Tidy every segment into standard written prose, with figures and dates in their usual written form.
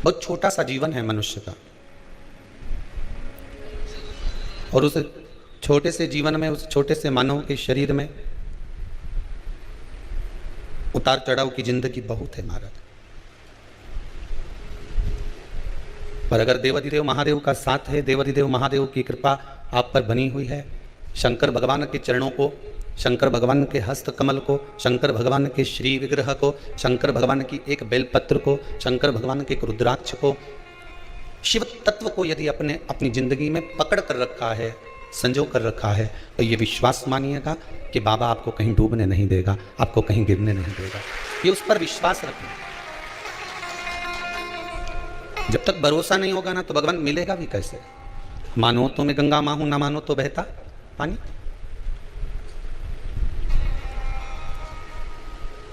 बहुत छोटा सा जीवन है मनुष्य का, और उस छोटे से जीवन में, उस छोटे से मानव के शरीर में उतार चढ़ाव की जिंदगी बहुत है महाराज। पर अगर देवाधिदेव महादेव का साथ है, देवाधिदेव महादेव की कृपा आप पर बनी हुई है, शंकर भगवान के चरणों को, शंकर भगवान के हस्त कमल को, शंकर भगवान के श्री विग्रह को, शंकर भगवान की एक बेलपत्र को, शंकर भगवान के एक रुद्राक्ष को, शिव तत्व को यदि अपनी जिंदगी में पकड़ कर रखा है, संजो कर रखा है, तो ये विश्वास मानिएगा कि बाबा आपको कहीं डूबने नहीं देगा, आपको कहीं गिरने नहीं देगा। ये उस पर विश्वास रखना। जब तक भरोसा नहीं होगा ना, तो भगवान मिलेगा भी कैसे? मानो तो मैं गंगा मां हूं, ना मानो तो बहता पानी।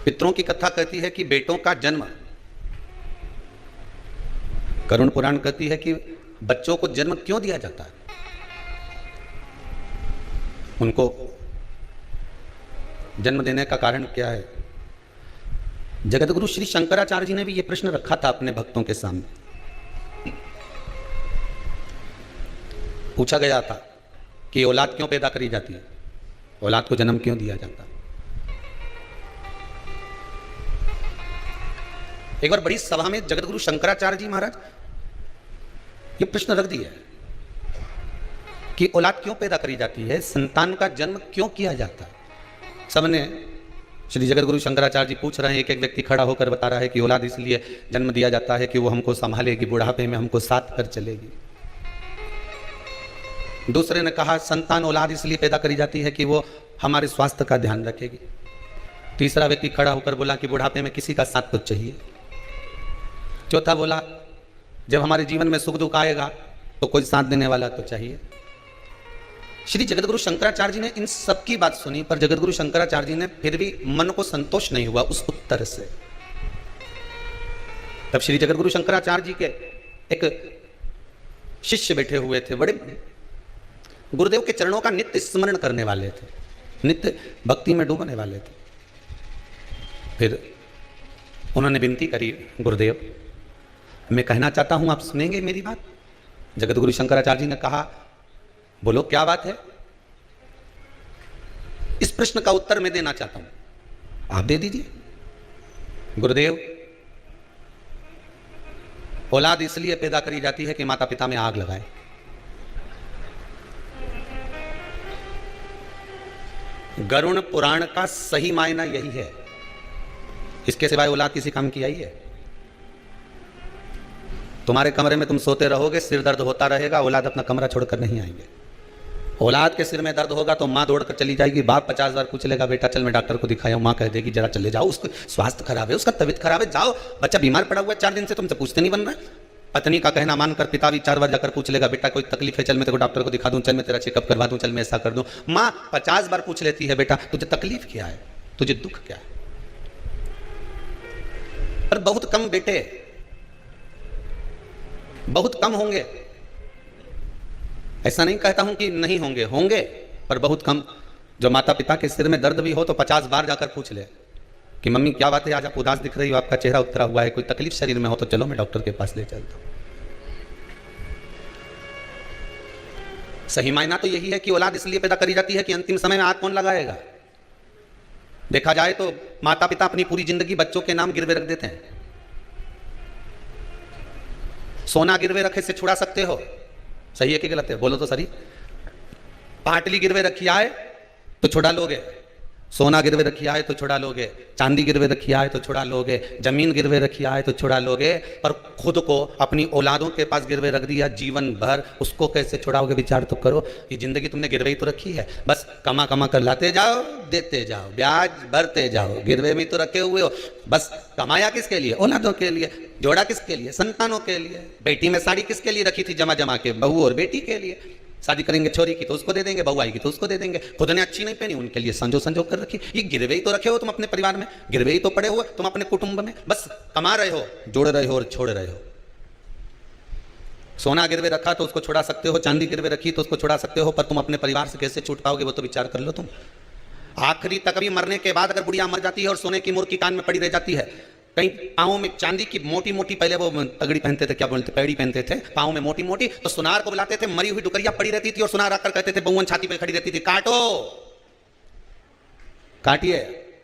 पितरों की कथा कहती है कि बेटों का जन्म, करुण पुराण कहती है कि बच्चों को जन्म क्यों दिया जाता है। उनको जन्म देने का कारण क्या है? जगतगुरु श्री शंकराचार्य जी ने भी यह प्रश्न रखा था अपने भक्तों के सामने। पूछा गया था कि औलाद क्यों पैदा करी जाती है, औलाद को जन्म क्यों दिया जाता है। एक बार बड़ी सभा में जगतगुरु शंकराचार्य जी महाराज ये प्रश्न रख दिया कि औलाद क्यों पैदा करी जाती है, संतान का जन्म क्यों किया जाता है। सबने, श्री जगतगुरु शंकराचार्य जी पूछ रहे हैं, एक एक व्यक्ति खड़ा होकर बता रहा है कि औलाद इसलिए जन्म दिया जाता है कि वो हमको संभालेगी, बुढ़ापे में हमको साथ कर चलेगी। दूसरे ने कहा संतान औलाद इसलिए पैदा करी जाती है कि वो हमारे स्वास्थ्य का ध्यान रखेगी। तीसरा व्यक्ति खड़ा होकर बोला कि बुढ़ापे में किसी का साथ तो चाहिए। चौथा बोला जब हमारे जीवन में सुख दुख आएगा तो कोई साथ देने वाला तो चाहिए। श्री जगतगुरु शंकराचार्य जी ने इन सब की बात सुनी, पर जगतगुरु शंकराचार्य जी ने फिर भी मन को संतोष नहीं हुआ उस उत्तर से। तब श्री जगतगुरु शंकराचार्य जी के एक शिष्य बैठे हुए थे, बड़े गुरुदेव के चरणों का नित्य स्मरण करने वाले थे, नित्य भक्ति में डूबने वाले थे। फिर उन्होंने विनती करी, गुरुदेव मैं कहना चाहता हूं, आप सुनेंगे मेरी बात? जगतगुरु शंकराचार्य जी ने कहा बोलो क्या बात है? इस प्रश्न का उत्तर मैं देना चाहता हूं, आप दे दीजिए। गुरुदेव औलाद इसलिए पैदा करी जाती है कि माता पिता में आग लगाए। गरुड़ पुराण का सही मायना यही है, इसके सिवाय औलाद किसी काम की आई है? तुम्हारे कमरे में तुम सोते रहोगे, सिर दर्द होता रहेगा, औलाद अपना कमरा छोड़कर नहीं आएंगे। औलाद के सिर में दर्द होगा तो माँ दौड़कर चली जाएगी, बाप 50 बार पूछ लेगा बेटा चल मैं डॉक्टर को दिखाया हूं, माँ कह देगी जरा चले जाओ, उसको स्वास्थ्य खराब है, उसका तबीयत खराब है, जाओ, बच्चा बीमार पड़ा हुआ है 4 दिन से, तुमसे पूछते नहीं बन रहा। पत्नी का कहना मानकर पिता भी 4 बार जाकर पूछ लेगा बेटा कोई तकलीफ है, चल मैं तेरे को डॉक्टर को दिखा दूं, चल मैं तेरा चेकअप करवा दूं, चल मैं ऐसा कर दूं। माँ 50 बार पूछ लेती है बेटा तुझे तकलीफ क्या है, तुझे दुख क्या है। पर बहुत कम बेटे, बहुत कम होंगे, ऐसा नहीं कहता हूं कि नहीं होंगे, होंगे पर बहुत कम, जो माता पिता के सिर में दर्द भी हो तो 50 बार जाकर पूछ ले कि मम्मी क्या बात है, आज आप उदास दिख रही हो, आपका चेहरा उतरा हुआ है, कोई तकलीफ शरीर में हो तो चलो मैं डॉक्टर के पास ले चलता हूं। सही मायना तो यही है कि औलाद इसलिए पैदा करी जाती है कि अंतिम समय में हाथ कौन लगाएगा। देखा जाए तो माता पिता अपनी पूरी जिंदगी बच्चों के नाम गिरवे रख देते हैं। सोना गिरवे रखे से छुड़ा सकते हो, सही है कि गलत है? बोलो तो सही। पाटली गिरवे रखी आए तो छुड़ा लोगे, सोना गिरवे रखी आए तो छुड़ा लोगे, चांदी गिरवे रखी आए तो छुड़ा लोगे, जमीन गिरवे रखी आए तो छुड़ा लोगे, पर खुद को अपनी औलादों के पास गिरवे रख दिया जीवन भर, उसको कैसे छुड़ाओगे? विचार तो करो। ये जिंदगी तुमने गिरवे ही तो रखी है, बस कमा कमा कर लाते जाओ, देते जाओ, ब्याज भरते जाओ, गिरवे में तो रखे हुए हो। बस कमाया किसके लिए? औलादों के लिए। जोड़ा किसके लिए? संतानों के लिए। बेटी में साड़ी किसके लिए रखी थी जमा जमा के? बहू और बेटी के लिए। शादी करेंगे छोरी की तो उसको दे देंगे, बहू आएगी तो उसको दे देंगे, खुद ने अच्छी नहीं पहनी उनके लिए संजो संजो कर रखी। ये गिरवे ही तो रखे हो तुम अपने परिवार में, गिरवे ही तो पड़े हो तुम अपने कुटुंब में, बस कमा रहे हो, जोड़ रहे हो और छोड़ रहे हो। सोना गिरवे रखा तो उसको छुड़ा सकते हो, चांदी गिरवे रखी तो उसको छुड़ा सकते हो, पर तुम अपने परिवार से कैसे छूट पाओगे वो तो विचार कर लो तुम। आखिरी तक भी मरने के बाद अगर बुढ़िया मर जाती है और सोने की मूर्ति कान में पड़ी रह जाती है कहीं पाँव में चांदी की मोटी मोटी, पहले वो तगड़ी पहनते थे, क्या बोलते, पैड़ी पहनते थे, पाँव में मोटी मोटी, तो सुनार को बुलाते थे, मरी हुई डुकरिया पड़ी रहती थी और सुनार आकर कहते थे, बहुवन छाती पे खड़ी रहती थी, काटो, काटिए।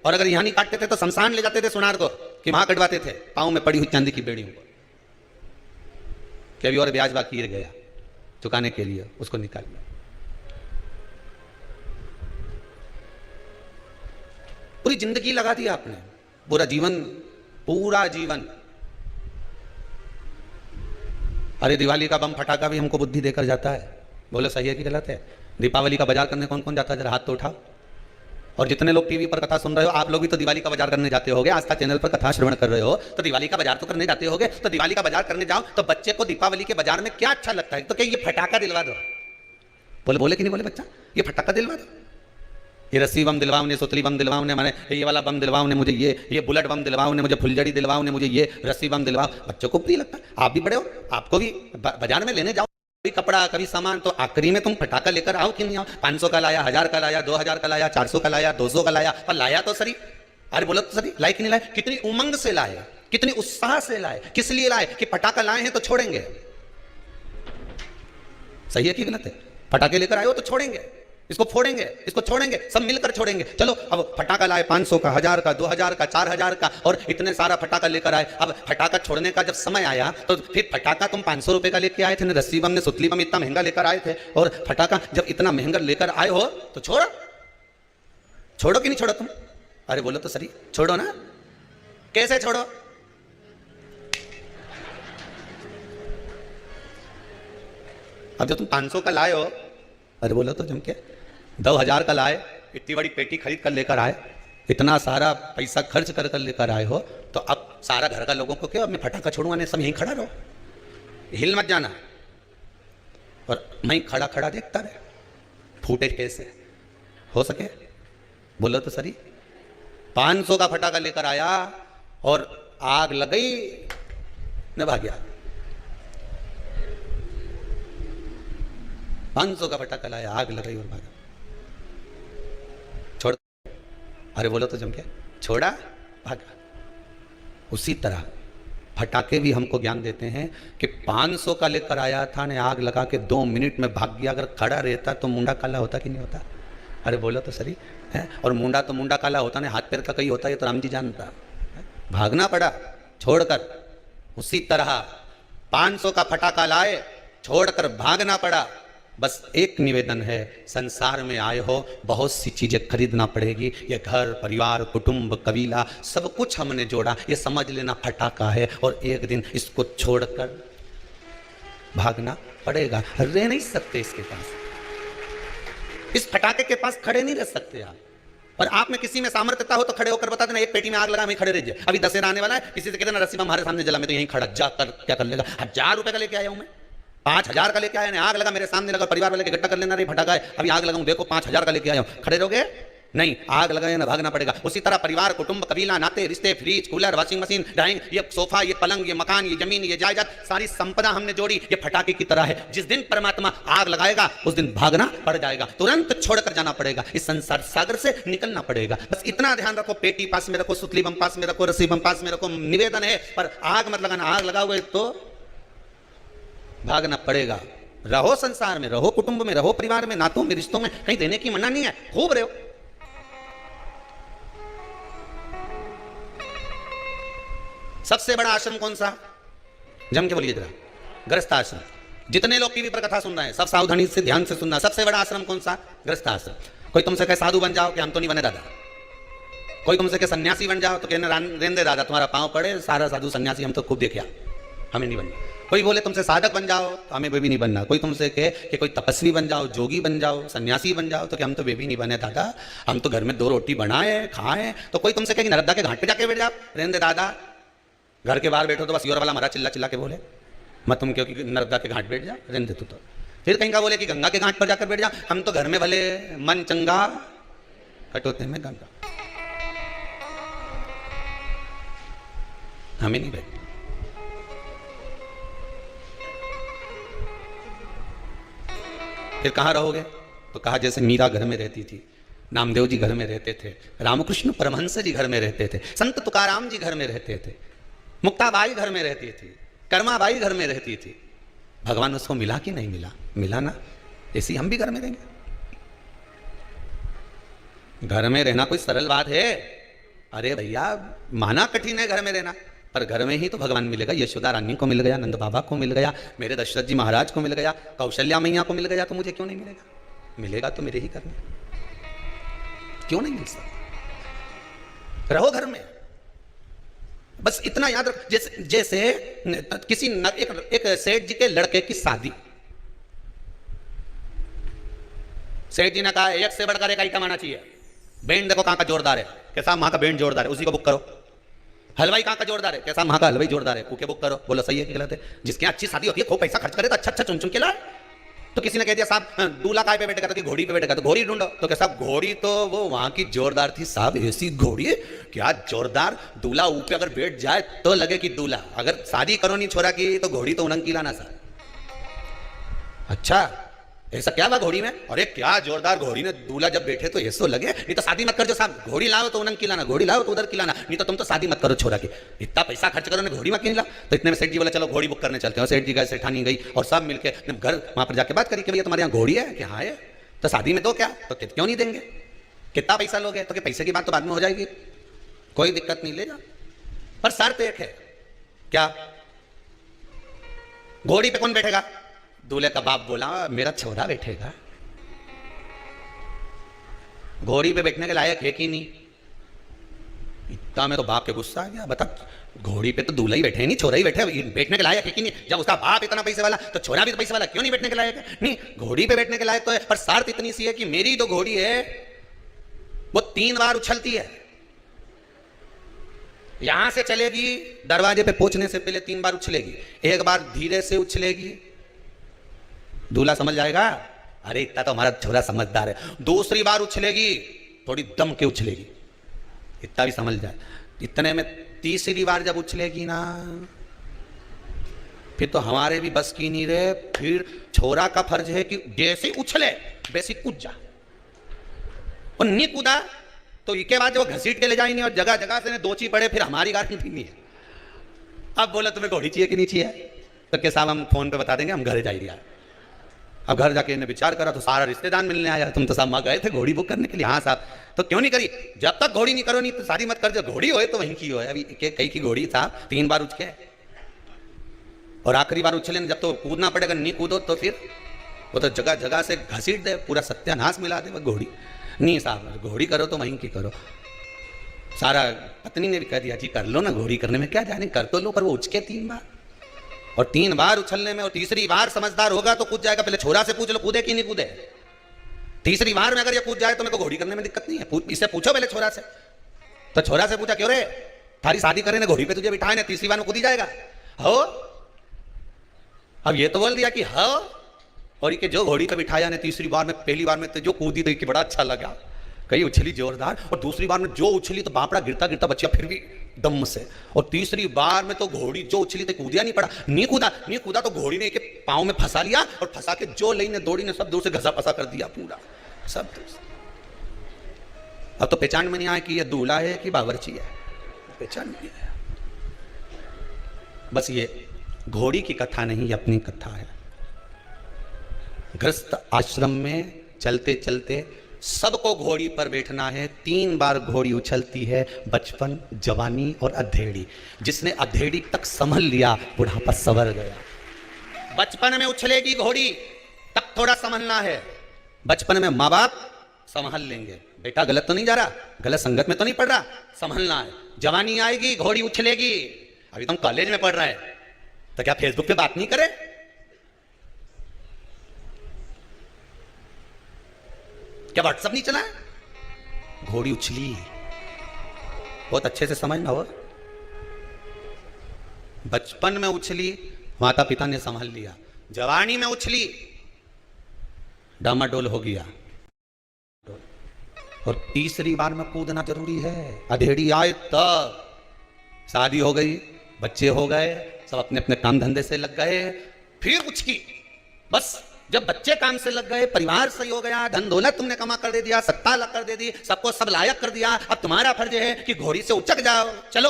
और अगर यहां नहीं काटते थे तो शमशान ले जाते थे सुनार को, कि वहां कटवाते थे पाँव में पड़ी हुई चांदी की बेड़ियों को, कि अभी और ब्याज बाकी रह गया चुकाने के लिए, उसको निकाल लिया। पूरी जिंदगी लगा दी आपने, पूरा जीवन, पूरा जीवन। अरे दिवाली का बम फटाका भी हमको बुद्धि देकर जाता है, बोलो सही है कि गलत है? दीपावली का बाजार करने कौन कौन जाता है, जरा हाथ तो उठाओ। और जितने लोग टीवी पर कथा सुन रहे हो, आप लोग भी तो दिवाली का बाजार करने जाते होगे, आस्था चैनल पर कथा श्रवण कर रहे हो, तो दिवाली का बाजार तो करने जाते होगे। तो दिवाली का बाजार करने जाओ तो बच्चे को दीपावली के बाजार में क्या अच्छा लगता है? तो क्या ये फटाका दिलवा दो, बोले बोले कि नहीं बोले बच्चा, ये फटाका दिलवा दो, ये रस्सी बम दिलवाओ ने, सुतली बम दिलवाओ ने, मैंने ये वाला बम दिलवाओ ने मुझे, ये बुलेट बम दिलवाओ ने मुझे, फुलझड़ी दिलवाओ ने मुझे, ये रस्सी बम दिलवाओ। बच्चों को प्रिय लगता है। आप भी बड़े हो, आपको भी बाजार में लेने जाओ कभी कपड़ा कभी सामान, तो आखिरी में तुम फटाका लेकर आओ कि नहीं आओ? 500 का लाया, 1000 का लाया, 2000 का लाया, 400 का लाया, 200 का लाया, पर लाया तो सही। अरे बोलो तो सही, लाए कि नहीं लाए? कितनी उमंग से लाए, कितनी उत्साह से लाए, किस लिए लाए? कि फटाका लाए हैं तो छोड़ेंगे। सही है कि गलत है? फटाके लेकर आए हो तो छोड़ेंगे, इसको फोड़ेंगे, इसको छोड़ेंगे, सब मिलकर छोड़ेंगे। चलो अब फटाका लाए 500 का, 1000 का, 2000 का, 4000 का, और इतने सारा फटाका लेकर आए। अब फटाका छोड़ने का जब समय आया तो फिर फटाका तुम 500 रुपए का लेकर आए थे, रस्सी बम ने, सुतली बम इतना महंगा लेकर आए थे, और फटाका जब इतना महंगा लेकर आए हो तो छोड़ो, छोड़ो कि नहीं छोड़ो तुम? अरे बोलो तो सही, छोड़ो ना। कैसे छोड़ो? अब जब तुम 500 का लाए हो, अरे बोलो तो जम के, 2000 का लाए, इतनी बड़ी पेटी खरीद कर लेकर आए, इतना सारा पैसा खर्च कर कर लेकर आए हो, तो अब सारा घर का लोगों को क्या, अब मैं फटाका छोड़ूंगा, सब यहीं खड़ा रहो, हिल मत जाना, और मैं खड़ा खड़ा देखता रहे, फूटे कैसे हो सके? बोलो तो सही। 500 का फटाका लेकर आया और आग लग गई, न भाग गया। 500 का फटाका लाया, आग लग गई और भागा, छोड़। अरे बोलो तो जम के, छोड़ा, भागा। उसी तरह फटाके भी हमको ज्ञान देते हैं कि 500 का लेकर आया था ने, आग लगा के 2 मिनट में भाग गया। अगर खड़ा रहता तो मुंडा काला होता कि नहीं होता? अरे बोलो तो सही है। और मुंडा तो मुंडा काला होता ने, हाथ पैर का कहीं होता, ये तो राम जी जानता है। भागना पड़ा छोड़कर। उसी तरह 500 का फटाका लाए, छोड़कर भागना पड़ा। बस एक निवेदन है, संसार में आए हो, बहुत सी चीजें खरीदना पड़ेगी, ये घर परिवार कुटुंब कबीला सब कुछ हमने जोड़ा, ये समझ लेना फटाका है, और एक दिन इसको छोड़कर भागना पड़ेगा। रह नहीं सकते इसके पास, इस फटाके के पास खड़े नहीं रह सकते आप। और आप में किसी में सामर्थ्यता हो तो खड़े होकर बता देना, एक पेटी में आग लगा, मैं खड़े रह जाए। अभी दशहरा आने वाला है, किसी से कहते ना रस्सी बम हमारे सामने जला, मैं तो यहीं खड़ा, जाकर क्या कर लेगा? 1000 रुपए का लेके आया हूं मैं, 5000 का लेके आया ने, आग लगा मेरे सामने लगा, परिवार वाले के इकट्ठा कर लेना, रे फटाका है, अभी आग लगाऊं, देखो 5000 का लेके आया हूं, खड़े रहोगे? नहीं, आग लगाए ना, भागना पड़ेगा। उसी तरह परिवार कुटुंब कबीला नाते रिश्ते, fridge cooler washing machine dining, ये सोफा ये पलंग ये मकान ये जमीन ये जायदाद, सारी संपदा हमने जोड़ी, ये फटाके की तरह है। जिस दिन परमात्मा आग लगाएगा उस दिन भागना पड़ जाएगा, तुरंत छोड़कर जाना पड़ेगा, इस संसार सागर से निकलना पड़ेगा। बस इतना ध्यान रखो, पेटी पास में रखो, सुतली बम पास में रखो, रस्सी बम पास में रखो, निवेदन है, पर आग मत लगाना। आग लगाओगे तो भागना पड़ेगा। रहो संसार में, रहो कुटुंब में, रहो परिवार में, नातों में, रिश्तों में, कहीं देने की मना नहीं है, खूब रहो। सबसे बड़ा आश्रम कौन सा? जम के बोलिए जरा। गृहस्थ आश्रम। जितने लोग टीवी पर कथा सुन रहे हैं सब सावधानी से ध्यान से सुनना। सबसे बड़ा आश्रम कौन सा? गृहस्थ आश्रम। कोई तुमसे कहे साधु बन जाओ, कि हम तो नहीं बने दादा। कोई तुमसे कहे सन्यासी बन जाओ, तो कहना रहने दे दादा, तुम्हारा पांव पड़े, सारा साधु सन्यासी हम तो खूब देखा, हमें नहीं बनना। कोई बोले तुमसे साधक बन जाओ, तो हमें वे भी नहीं बनना। कोई तुमसे कहे कि कोई तपस्वी बन जाओ, जोगी बन जाओ, सन्यासी बन जाओ, तो कि हम तो वे भी नहीं बने दादा, हम तो घर में 2 रोटी बनाए खाएं। तो कोई तुमसे कहे कि नर्मदा के घाट पे जाके बैठ जाओ, रहने दे दादा, घर के बाहर बैठो तो बस योर वाला मरा चिल्ला चिल्ला के बोले मत तुम, क्योंकि नर्मदा के घाट बैठ जा, रहने दे तू तो। फिर कहीं का बोले कि गंगा के घाट पर जाकर बैठ जा, हम तो घर में भले मन चंगा कटोते में गंगा, हमें नहीं बैठ। फिर कहाँ रहोगे? तो कहा जैसे मीरा घर में रहती थी, नामदेव जी घर में रहते थे, रामकृष्ण परमहंस जी घर में रहते थे, संत तुकाराम जी घर में रहते थे, मुक्ताबाई घर में रहती थी, कर्माबाई घर में रहती थी। भगवान उसको मिला कि नहीं मिला? मिला ना। ऐसी हम भी घर में रहेंगे। घर में रहना कोई सरल बात है? अरे भैया, माना कठिन है घर में रहना, पर घर में ही तो भगवान मिलेगा। यशोदा रानी को मिल गया, नंद बाबा को मिल गया, मेरे दशरथ जी महाराज को मिल गया, कौशल्या मैया को मिल गया, तो मुझे क्यों नहीं मिलेगा? मिलेगा तो मेरे ही घर में, क्यों नहीं मिल सकता? रहो घर में। बस इतना याद रख, जैसे किसी एक सेठ जी के लड़के की शादी, सेठ जी ने कहा एक से बढ़कर एक आइटम आना चाहिए। बैंड देखो कहां का जोरदार है, कैसा वहां का बैंड जोरदार है, उसी को बुक करो। हलवाई कहां का जोरदार है, कैसा वहां का हलवाई जोरदार है, उके बुक करो। बोलो सही है कि गलत है? जिसके अच्छी शादी होती है खूब पैसा खर्च करे तो अच्छा अच्छा चुन चुन के लाए। तो किसी ने कह दिया साहब दूल्हा काय पे बैठेगा, तो कि घोड़ी पे बैठेगा, तो घोड़ी ढूंढो। तो क्या साहब घोड़ी तो वो वहां की जोरदार थी साहब, ऐसी घोड़ी है क्या जोरदार, दूल्हा ऊपर अगर बैठ जाए तो लगे कि दूल्हा। अगर शादी करो नहीं छोरा की तो घोड़ी तो उनकी लाना साहब। अच्छा ऐसा क्या हुआ घोड़ी में? अरे क्या जोरदार घोड़ी ने दूल्हा जब बैठे तो ऐसा लगे। नहीं तो शादी मत कर, जो साहब घोड़ी लाओ तो उनकी लाना, घोड़ी लाओ तो उधर की लाना, नहीं तो तुम तो शादी मत करो छोरा की, इतना पैसा खर्च करो ने घोड़ी में क्यों ला। तो इतने में सेठ जी बोला चलो घोड़ी बुक करने चलते हैं। सेठ जी गए, सेठानी गई और सब मिलकर घर वहां पर जाके बात करी कि भैया तुम्हारे यहाँ घोड़ी है कि हाँ है, तो शादी में दो क्या, तो क्यों नहीं देंगे, कितना पैसा लोगे? तो पैसे की बात तो बाद में हो जाएगी, कोई दिक्कत नहीं, ले जाओ, पर शर्त एक है। क्या? घोड़ी पे कौन बैठेगा? दूल्हे का बाप बोला मेरा छोरा बैठेगा। घोड़ी पे बैठने के लायक है कि नहीं? इतना में तो बाप के गुस्सा आ गया। बता, घोड़ी पे तो दूल्हा ही बैठे नहीं, छोरा ही बैठे, बैठने के लायक है कि नहीं? जब उसका बाप इतना पैसे वाला तो छोरा भी तो पैसे वाला, क्यों नहीं बैठने के लायक है? नहीं, घोड़ी पे बैठने के लायक तो है, पर शर्त इतनी सी है कि मेरी जो घोड़ी है वो 3 बार उछलती है। यहां से चलेगी, दरवाजे पे पहुंचने से पहले 3 बार उछलेगी, एक बार धीरे से उछलेगी, दूल्हा समझ जाएगा अरे इतना तो हमारा छोरा समझदार है। दूसरी बार उछलेगी, थोड़ी दम के उछलेगी, इतना भी समझ जाए। इतने में तीसरी बार जब उछलेगी ना, फिर तो हमारे भी बस की नहीं रहे। फिर छोरा का फर्ज है कि जैसे उछले वैसे कूद जा, और नहीं कूदा तो इसके बाद जब घसीट के ले जाएंगे और जगह जगह से दोची पड़े, फिर हमारी गाड़ी भी नहीं है। अब बोला तुम्हें घोड़ी चाहिए कि नहीं चाहिए? तो क्या साहब हम फोन पे बता देंगे, हम घर जा रहा। अब घर जाके इन्हें विचार करा तो सारा रिश्तेदार मिलने आया, तुम तो साहब वहां गए थे घोड़ी बुक करने के लिए। हाँ साहब, तो क्यों नहीं करी? जब तक घोड़ी नहीं करो नहीं तो शादी मत कर, जो घोड़ी होए तो वहीं की हो। अभी कई की घोड़ी साहब 3 बार उछके, और आखिरी बार उछले जब तो कूदना पड़ेगा, नहीं कूदो तो फिर वो तो जगह जगह से घसीट दे, पूरा सत्यानाश मिला दे वो घोड़ी। नहीं साहब घोड़ी करो तो वहीं की करो। सारा पत्नी ने भी कह दिया जी कर लो ना, घोड़ी करने में क्या जाने, कर तो लो, पर वो उछके 3 बार, और 3 बार उछलने में, और तीसरी बार समझदार होगा तो कूद जाएगा। पहले छोरा से पूछ लो कूदे कि नहीं कूदे। तीसरी बार में अगर ये कूद जाए तो मेरे को घोड़ी करने में दिक्कत नहीं है। इससे पूछो पहले छोरा से। तो छोरा से पूछा क्यों रे, थारी शादी करे ने घोड़ी पे तुझे बिठाए ने, तीसरी बार में कूदी जाएगा हो? अब ये तो बोल दिया कि हो, और ये जो घोड़ी पे बिठाया ने तीसरी बार में, पहली बार में तो जो कूदी तो बड़ा अच्छा लगा, कहीं उछली जोरदार, और दूसरी बार में जो उछली तो बापड़ा गिरता गिरता बच्चा फिर भी दम से, और तीसरी बार में तो घोड़ी जो उछली तो कूदिया नहीं पड़ा, नहीं कूदा तो घोड़ी ने के पांव में फंसा लिया, और फंसा के जो लई ने दौड़ी ने सब दूर से घसा फंसा कर दिया पूरा सब दूर से। अब तो पहचान में नहीं आया कि ये दूल्हा है कि बावर्ची है, पहचान नहीं आया। बस ये घोड़ी की कथा नहीं, अपनी कथा है। गृहस्थ आश्रम में चलते चलते सबको घोड़ी पर बैठना है। 3 बार घोड़ी उछलती है, बचपन, जवानी और अधेड़ी। जिसने अधेड़ी तक संभल लिया बुढ़ापा संवर गया। बचपन में उछलेगी घोड़ी, तब थोड़ा संभलना है। बचपन में माँ बाप संभाल लेंगे, बेटा गलत तो नहीं जा रहा, गलत संगत में तो नहीं पड़ रहा, संभलना है। जवानी आएगी घोड़ी उछलेगी। अभी तुम कॉलेज में पढ़ रहे हैं तो क्या फेसबुक पे बात नहीं करे? क्या व्हाट्सएप नहीं चला? घोड़ी उछली, बहुत अच्छे से समझना हो। बचपन में उछली, माता पिता ने संभाल लिया। जवानी में उछली, डामाडोल हो गया, और तीसरी बार में कूदना जरूरी है। अधेड़ी आए तब, शादी हो गई, बच्चे हो गए, सब अपने अपने काम धंधे से लग गए, फिर उछकी, बस जब बच्चे काम से लग गए, परिवार सही हो गया, धन दौलत तुमने कमा कर दे दिया, सत्ता लग कर दे दी, सबको सब लायक कर दिया, अब तुम्हारा फर्ज है कि घोड़ी से उचक जाओ, चलो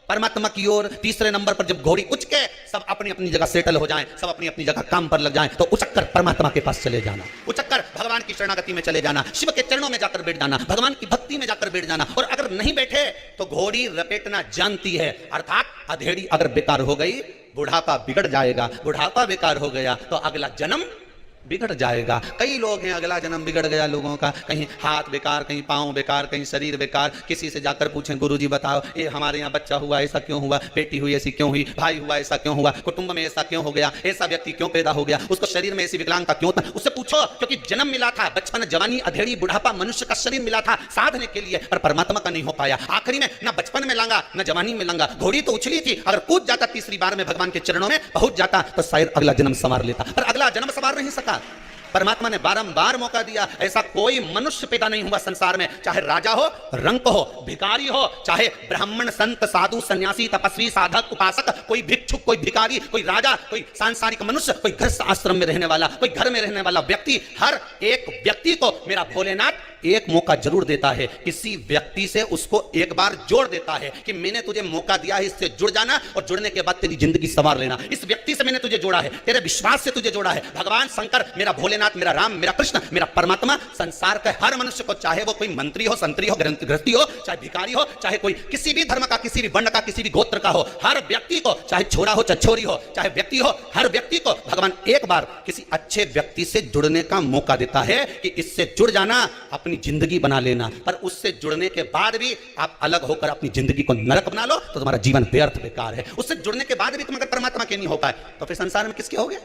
परमात्मा की ओर। तीसरे नंबर पर जब घोड़ी उचके, सब अपनी अपनी जगह सेटल हो जाएं, सब अपनी अपनी जगह काम पर लग जाएं, तो उचककर परमात्मा के पास चले जाना, उचककर भगवान की शरणागति में चले जाना, शिव के चरणों में जाकर बैठ जाना, भगवान की भक्ति में जाकर बैठ जाना। और अगर नहीं बैठे तो घोड़ी रपेटना जानती है, अर्थात अधेड़ी अगर बेकार हो गई, बुढ़ापा बिगड़ जाएगा, बुढ़ापा बेकार हो गया तो अगला जन्म बिगड़ जाएगा। कई लोग हैं अगला जन्म बिगड़ गया लोगों का, कहीं हाथ बेकार, कहीं पांव बेकार, कहीं शरीर बेकार। किसी से जाकर पूछें, गुरुजी बताओ ये हमारे यहाँ बच्चा हुआ ऐसा क्यों हुआ, बेटी हुई ऐसी क्यों हुई, भाई हुआ ऐसा क्यों हुआ, कुटुंब में ऐसा क्यों हो गया, ऐसा व्यक्ति क्यों पैदा हो गया, उसको शरीर में ऐसी विकलांगता क्यों था, उससे पूछो। क्योंकि जन्म मिला था, बचपन, जवानी, अधेड़ी, बुढ़ापा, मनुष्य का शरीर मिला था साधने के लिए, पर परमात्मा का नहीं हो पाया। आखिरी में ना बचपन में लांगा ना जवानी में लांगा। घोड़ी तो उछली थी, अगर कूद जाता तीसरी बार में भगवान के चरणों में पहुंच जाता तो शायद अगला जन्म संवार लेता, पर अगला जन्म संवार नहीं सका। परमात्मा ने बारंबार मौका दिया। ऐसा कोई मनुष्य पैदा नहीं हुआ संसार में, चाहे राजा हो, रंक हो, भिखारी हो, चाहे ब्राह्मण, संत, साधु, सन्यासी, तपस्वी, साधक, उपासक, कोई भिक्षुक, कोई भिखारी, कोई राजा, कोई सांसारिक मनुष्य, कोई गृहस्थ आश्रम में रहने वाला, कोई घर में रहने वाला व्यक्ति, हर एक व्यक्ति को मेरा भोलेनाथ एक मौका जरूर देता है। किसी व्यक्ति से उसको एक बार जोड़ देता है कि मैंने तुझे मौका दिया है, इससे जुड़ जाना और जुड़ने के बाद तेरी जिंदगी संवार लेना। इस व्यक्ति से मैंने तुझे जोड़ा है, तेरे विश्वास से तुझे जोड़ा है। भगवान शंकर, मेरा भोलेनाथ, मेरा राम, मेरा कृष्ण, मेरा परमात्मा संसार के हर मनुष्य को, चाहे वो कोई मंत्री हो, संतरी हो, गृहस्थी हो, चाहे भिखारी हो, चाहे कोई किसी भी धर्म का, किसी भी वर्ण का, किसी भी गोत्र का हो, हर व्यक्ति को, चाहे छोरा हो, चाहे छोरी हो, चाहे व्यक्ति हो, हर व्यक्ति को भगवान एक बार किसी अच्छे व्यक्ति से जुड़ने का मौका देता है कि इससे जुड़ जाना, अपनी जिंदगी बना लेना। पर उससे जुड़ने के बाद भी आप अलग होकर अपनी जिंदगी को नरक बना लो तो तुम्हारा जीवन व्यर्थ बेकार है। उससे जुड़ने के बाद भी तुम अगर परमात्मा के नहीं हो पाए तो फिर संसार में किसके हो गए?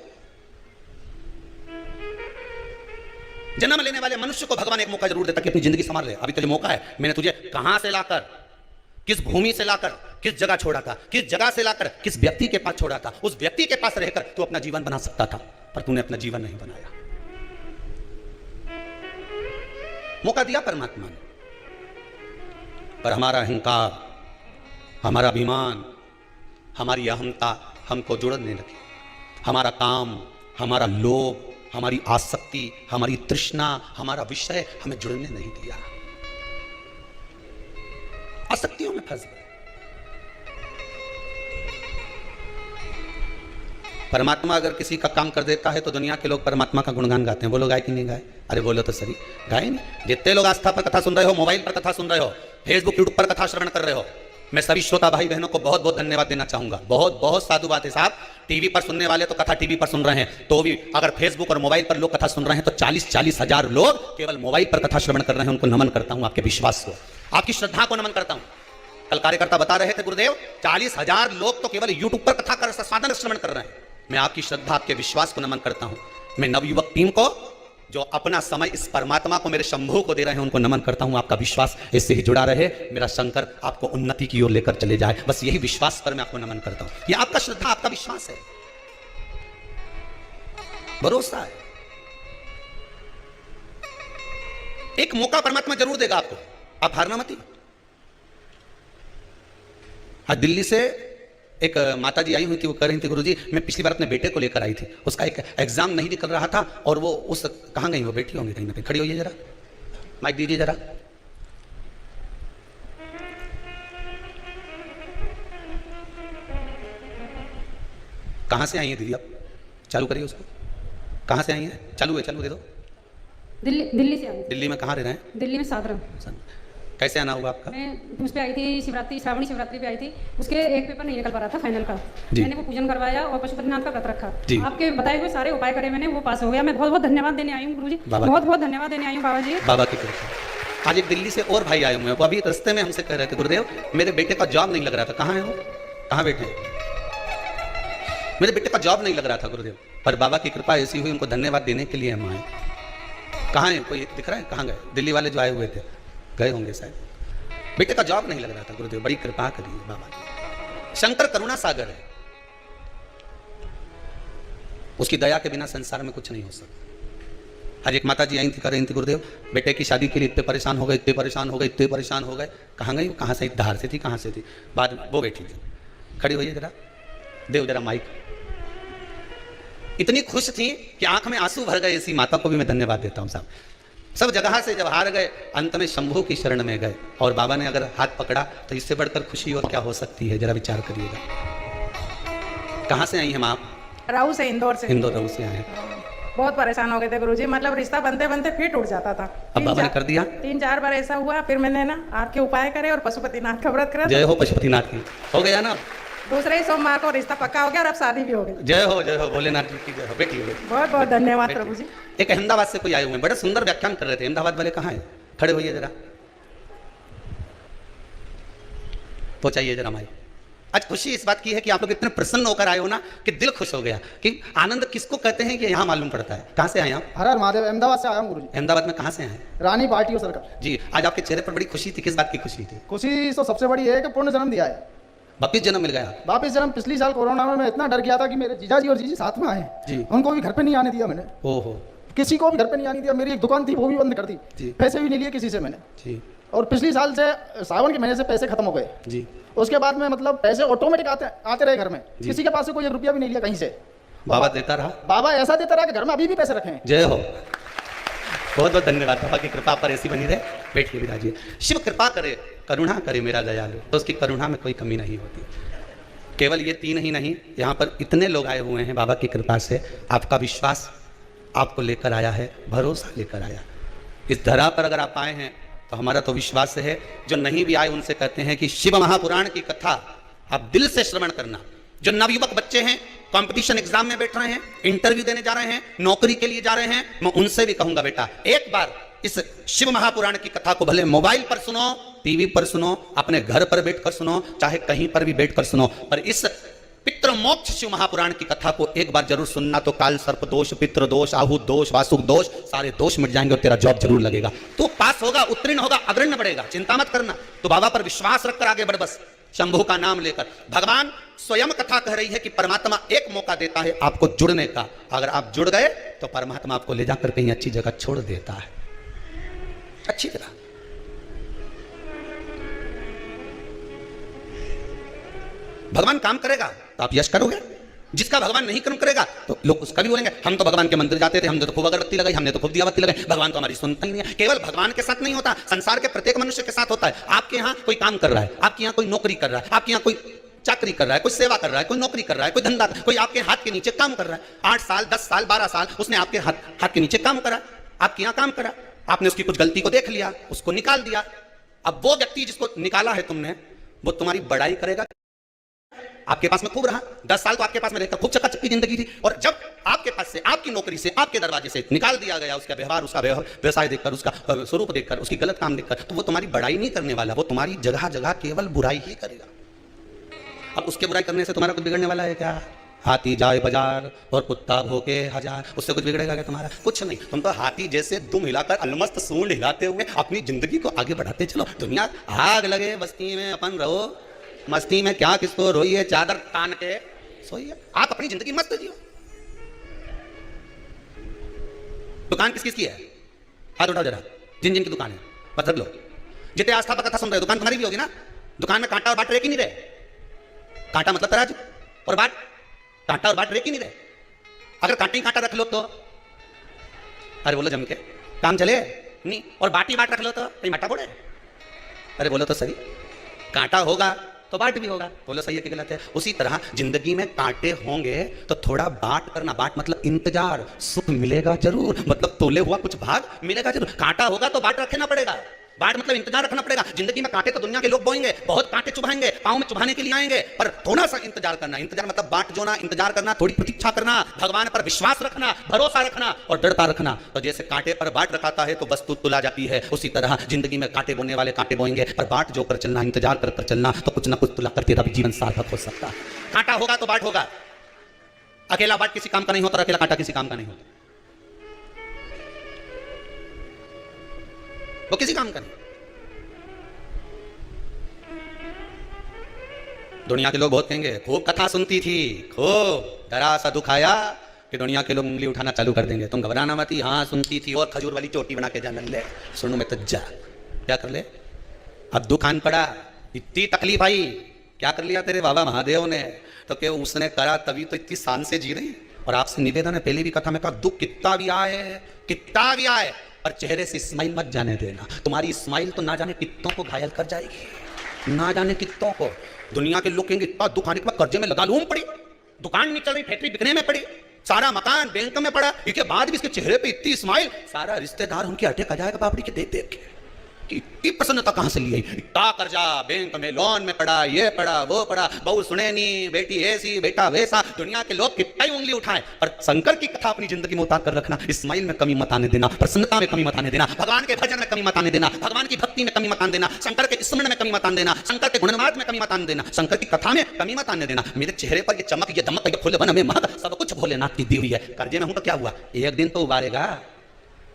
जन्म लेने वाले मनुष्य को भगवान एक मौका जरूर देता कि अपनी जिंदगी संभाल ले। अभी तुझे मौका है, मैंने तुझे कहां से लाकर, किस भूमि से लाकर, किस जगह छोड़ा था, किस जगह से लाकर किस व्यक्ति के पास छोड़ा था, उस व्यक्ति के पास रहकर तू अपना जीवन बना सकता था, पर तूने अपना जीवन नहीं बनाया। मौका दिया परमात्मा ने, पर हमारा अहंकार, हमारा अभिमान, हमारी अहमता हमको जोड़ने लगी। हमारा काम, हमारा लोभ, हमारी आसक्ति, हमारी तृष्णा, हमारा विषय हमें जुड़ने नहीं दिया। आसक्तियों में फंस गए। परमात्मा अगर किसी का काम कर देता है तो दुनिया के लोग परमात्मा का गुणगान गाते हैं। बोलो गाए कि नहीं गाए? अरे बोलो तो सही, गाए नहीं? जितने लोग आस्था पर कथा सुन रहे हो, मोबाइल पर कथा सुन रहे हो, फेसबुक यूट्यूब पर कथा श्रवण कर रहे हो, मैं सभी श्रोता भाई बहनों को बहुत बहुत धन्यवाद देना चाहूंगा। बहुत बहुत साधु बात है साहब। टीवी पर सुनने वाले तो कथा टीवी पर सुन रहे हैं, तो भी अगर फेसबुक और मोबाइल पर लोग कथा सुन रहे हैं तो 40-40 हजार लोग केवल मोबाइल पर कथा श्रवण कर रहे हैं। उनको नमन करता हूं, आपके विश्वास को, आपकी श्रद्धा को नमन करता हूं। कल कार्यकर्ता बता रहे थे गुरुदेव, 40,000 लोग तो केवल यूट्यूब पर कथा कर साधन श्रवण कर रहे हैं। मैं आपकी श्रद्धा, आपके विश्वास को नमन करता हूं। मैं नवयुवक टीम को जो अपना समय इस परमात्मा को, मेरे शंभू को दे रहे हैं, उनको नमन करता हूं। आपका विश्वास इससे ही जुड़ा रहे, मेरा शंकर आपको उन्नति की ओर लेकर चले जाए, बस यही विश्वास पर मैं आपको नमन करता हूं। ये आपका श्रद्धा, आपका विश्वास है, भरोसा है। एक मौका परमात्मा जरूर देगा आपको, आप हारना मत। आज दिल्ली से एक माता जी आई हुई थी, वो कह रही थी गुरुजी मैं पिछली बार अपने बेटे को लेकर आई थी, उसका एक एग्जाम नहीं निकल रहा था और वो उस कहाँ गई, वो बैठी होंगी कहीं ना कहीं, खड़ी होइए जरा, माइक दीजिए जरा। कहाँ से आई है दीदी आप? चालू करिए उसको, कहाँ से आई है? चालू है, चालू दे दो। दिल्ली से आई। दिल्ली में कहाँ रह रहे हैं? दिल्ली में सादरा। कैसे आना हुआ आपका? मैं उस पे आई थी शिवरात्रि, श्रावणी शिवरात्रि पे आई थी। उसके एक पेपर नहीं निकल पा रहा था फाइनल का, मैंने वो पूजन करवाया और पशुपतिनाथ का व्रत रखा। आपके बताए हुए सारे उपाय करे मैंने, वो पास हो गया। मैं बहुत बहुत धन्यवाद देने आई हूँ गुरुजी, बहुत बहुत धन्यवाद देने आई हूँ बाबा जी, बाबा की कृपा। आज एक दिल्ली से और भाई आए हुए हैं, वो अभी रास्ते में हमसे कह रहे थे गुरुदेव मेरे बेटे का जॉब नहीं लग रहा था। कहाँ है वो? कहाँ बैठे? मेरे बेटे का जॉब नहीं लग रहा था गुरुदेव, पर बाबा की कृपा ऐसी हुई, उनको धन्यवाद देने के लिए हम आए। कहाँ है? कोई दिख रहा है? कहाँ गए? दिल्ली वाले जो आए हुए थे गए होंगे शायद। बेटे का जॉब नहीं लग रहा था गुरुदेव, बड़ी कृपा करी बाबा ने। शंकर करुणा सागर है, उसकी दया के बिना संसार में कुछ नहीं हो सकता। आज एक माता जी आई थी, कह रही थी गुरुदेव बेटे की शादी के लिए इतने परेशान हो गए, इतने परेशान हो गए, इतने परेशान हो गए। कहाँ गई? कहाँ से? धार से थी। कहाँ से थी? बाद वो बैठी थी, खड़ी हुई जरा, देव जरा माइक। इतनी खुश थी कि आंख में आंसू भर गए। ऐसी माता को भी मैं धन्यवाद देता हूँ साहब। सब जगह से जब हार गए, अंत में शंभू की शरण में गए और बाबा ने अगर हाथ पकड़ा तो इससे बढ़कर खुशी और क्या हो सकती है, जरा विचार करिएगा। कहाँ से आई हैं आप? राहू से, इंदौर से। इंदौर राहू से आए हैं। बहुत परेशान हो गए थे गुरुजी, मतलब रिश्ता बनते बनते फिर टूट जाता था। अब बाबा ने कर दिया। 3-4 बार ऐसा हुआ, फिर मैंने ना आपके उपाय करे और पशुपतिनाथ का व्रत करा। जय हो पशुपतिनाथ की। हो गया ना, दूसरे ही सोमवार को रिश्ता पक्का हो गया और अब शादी भी हो गई। जय हो भोलेनाथ की जय हो। बैठिए। बहुत बहुत धन्यवाद प्रभु जी। एक अहमदाबाद से कोई आए हुए हैं, बड़ा सुंदर व्याख्यान कर रहे थे। अहमदाबाद वाले कहाँ हैं? खड़े होइए जरा, पहुंचाइए जरा माइक। आज खुशी इस बात की है कि आप लोग इतने प्रसन्न होकर आए हो ना कि दिल खुश हो गया कि आनंद किसको कहते हैं कि यहाँ मालूम पड़ता है। कहाँ से आए आप? हर हर महादेव, अहमदाबाद से आया हूँ गुरुजी। अहमदाबाद में कहाँ से आए? रानी पार्टी हो सरकार जी। आज आपके चेहरे पर बड़ी खुशी थी, किस बात की खुशी थी? खुशी तो सबसे बड़ी है कि पूर्ण जन्म दिया है, वापिस जन्म मिल गया। वापिस जन्म। पिछली साल कोरोना में मैं इतना डर गया था कि मेरे जीजा जी और जीजी साथ में आए जी, उनको भी घर पे नहीं आने दिया मैंने। ओहो, किसी को भी घर पे नहीं आने दिया। मेरी एक दुकान थी वो भी बंद कर दी, पैसे भी नहीं लिए किसी से मैंने जी। और पिछली साल से सावन के महीने से पैसे खत्म हो गए जी। उसके बाद में मतलब पैसे ऑटोमेटिक आते रहे घर में, किसी के पास से कोई 1 रुपया भी नहीं लिया कहीं से। बाबा देता रहा। बाबा ऐसा देता रहा कि घर में अभी भी पैसे रखे हैं। जय हो, बहुत बहुत धन्यवाद। बाबा की कृपा पर ऐसी बनी रहे। बैठिए विराजिए। शिव कृपा करे, करुणा करे मेरा दयालु, तो उसकी करुणा में कोई कमी नहीं होती। केवल ये 3 ही नहीं, यहाँ पर इतने लोग आए हुए हैं बाबा की कृपा से। आपका विश्वास आपको लेकर आया है, भरोसा लेकर आया। इस धरा पर अगर आप आए हैं तो हमारा तो विश्वास है। जो नहीं भी आए उनसे कहते हैं कि शिव महापुराण की कथा आप दिल से श्रवण करना। जो नवयुवक बच्चे हैं, कंपटीशन एग्जाम में बैठ रहे हैं, इंटरव्यू देने जा रहे हैं, नौकरी के लिए जा रहे हैं, मैं उनसे भी कहूंगा बेटा एक बार इस शिव महापुराण की कथा को भले मोबाइल पर सुनो, टीवी पर सुनो, अपने घर पर बैठकर सुनो, चाहे कहीं पर भी बैठकर सुनो, पर इस पितृ मोक्ष शिव महापुराण की कथा को एक बार जरूर सुनना। तो काल सर्प दोष, पितृ दोष, आहूत दोष, वासुक दोष, सारे दोष मिट जाएंगे और तेरा जॉब जरूर लगेगा। तो पास होगा, उत्तीर्ण होगा, अग्रण्य बढ़ेगा, चिंता मत करना। तो बाबा पर विश्वास रखकर आगे बढ़, बस शंभू का नाम लेकर। भगवान स्वयं कथा कह रही है कि परमात्मा एक मौका देता है आपको जुड़ने का। अगर आप जुड़ गए तो परमात्मा आपको ले जाकर कहीं अच्छी जगह छोड़ देता है, अच्छी जगह। भगवान काम करेगा तो आप यश करोगे, जिसका भगवान नहीं कर्म करेगा तो लोग उसका भी बोलेंगे हम तो भगवान के मंदिर जाते थे, हमने तो खूब अगरबत्ती लगाई, हमने तो खूब दियाबत्ती लगाई, भगवान तो हमारी सुनता ही नहीं है। केवल भगवान के साथ नहीं होता, संसार के प्रत्येक मनुष्य के साथ होता है। आपके यहाँ कोई काम कर रहा है, आपके यहाँ कोई नौकरी कर रहा है, आपके यहाँ कोई चाकरी कर रहा है, कोई सेवा कर रहा है, कोई नौकरी कर रहा है, कोई धंधा, कोई आपके हाथ के नीचे काम कर रहा है। 8 साल 10 साल 12 साल उसने आपके हाथ के नीचे काम करा, आपके यहाँ काम करा, आपने उसकी कुछ गलती को देख लिया, उसको निकाल दिया। अब वो व्यक्ति जिसको निकाला है तुमने, वो तुम्हारी बड़ाई करेगा। आपके पास में खूब रहा, 10 साल तो आपके पास में रहकर खूब चक्की जिंदगी थी, और जब आपके पास से, आपकी नौकरी से, आपके दरवाजे से निकाल दिया गया, उसका व्यवहार, उसका व्यवसाय देखकर, उसका स्वरूप देखकर, उसकी गलत काम देखकर, तो वो तुम्हारी बड़ाई नहीं करने वाला, वो तुम्हारी जगह जगह केवल बुराई ही करेगा। अब उसके बुराई करने से तुम्हारा कुछ बिगड़ने वाला है क्या? हाथी जाए बाजार और कुत्ता भोके हजार, उससे कुछ बिगड़ेगा क्या तुम्हारा? कुछ नहीं। तुम तो हाथी जैसे दुम हिलाकर, अलमस्त सूंड हिलाते हुए अपनी जिंदगी को आगे बढ़ाते चलो। दुनिया आग लगे बस्ती में अपन रहो, मस्ती में क्या किसको रोइए, चादर तान के सोइए, आप अपनी जिंदगी मस्त जियो। दुकान किस किस की है? हाथ उठाओ जरा, जिन जिन की दुकान है मतलब लो। जितने आस्था पर कथा सुन रहे हो, दुकान तुम्हारी भी होगी ना। दुकान में कांटा और बाट रेक ही नहीं रहे। कांटा मतलब तराजू और बाट, कांटा और बाट रेक ही नहीं रहे। अगर कांटे ही कांटा रख लो तो अरे बोलो जम के काम चले नहीं, और बाटी बाट रख लो तो कहीं मट्टा बोले। अरे बोलो तो सही, कांटा होगा तो बाट भी होगा, बोलो सही है कि गलत है? उसी तरह जिंदगी में कांटे होंगे तो थोड़ा बाट करना। बाट मतलब इंतजार, सुख मिलेगा जरूर, मतलब तोले हुआ कुछ भाग मिलेगा जरूर। कांटा होगा तो बाट रखना पड़ेगा, बाट मतलब इंतजार रखना पड़ेगा। जिंदगी में कांटे तो दुनिया के लोग बोएंगे, बहुत कांटे चुभाएंगे, पांव में चुभाने के लिए आएंगे, पर थोड़ा सा इंतजार करना। इंतजार मतलब बाट जोना, इंतजार करना, थोड़ी प्रतीक्षा करना, भगवान पर विश्वास रखना, भरोसा रखना और दृढ़ता रखना। तो जैसे कांटे पर बाट रखाता है तो वस्तु तुला जाती है, उसी तरह जिंदगी में कांटे बोने वाले कांटे बोएंगे, पर बाट जो कर चलना, इंतजार कर चलना, तो कुछ ना कुछ तुला कर तेरा भी जीवन सार्थक हो सकता है। कांटा होगा तो बाट होगा। अकेला बाट किसी काम का नहीं होता, अकेला कांटा किसी काम का नहीं होता, वो किसी काम का नहीं। दुनिया के लोग बहुत कहेंगे खूब कथा सुनती थी, खूब डरा सा दुखाया कि दुनिया के लोग उंगली उठाना चालू कर देंगे। तुम घबराना मत, हाँ सुनती थी, और खजूर वाली चोटी बना के जान ले, सुनो में तज्जा क्या कर ले। अब दुख आन पड़ा, इतनी तकलीफ आई, क्या कर लिया तेरे बाबा महादेव ने? तो क्या उसने करा तभी तो इतनी शान से जी रही, और आपसे निवेदन है, पहले भी कथा में कहा, दुख कितना भी आए पर चेहरे से स्माइल मत जाने देना। तुम्हारी स्माइल तो ना जाने कितनों को घायल कर जाएगी, ना जाने कितनों को। दुनिया के लोग कहेंगे इतना दुख आने के बाद कर्जे में लगा लूम पड़ी, दुकान नहीं चल रही, फैक्ट्री बिकने में पड़ी, सारा मकान बैंक में पड़ा, इसके बाद भी इसके चेहरे पे इतनी स्माइल, सारा रिश्तेदार उनके अटैक आ जाएगा बापड़ी के देख देख के। इतनी प्रसन्नता कहां से ली है? इतना कर्जा बैंक में, लोन में पड़ा, ये पड़ा, वो पड़ा, बहू सुने नहीं, बेटी ऐसी, बेटा वैसा। दुनिया के लोग कितना ही उंगली उठाएं, पर शंकर की कथा अपनी जिंदगी में उतार कर रखना। स्माइल में कमी मत आने देना, प्रसन्नता में कमी मत आने देना, भगवान के भजन में कमी मत आने देना, भगवान की भक्ति में कमी मत आने देना, शंकर के स्मरण में कमी मत आने देना, शंकर के गुणवाद में कमी मत आने देना, शंकर की कथा में कमी मत आने देना। मेरे चेहरे पर ये चमक, ये दमक, ये फूल बन में महक, सब कुछ भोलेनाथ की दी हुई है। कर्जे में हूं तो क्या हुआ, एक दिन तो उबारेगा।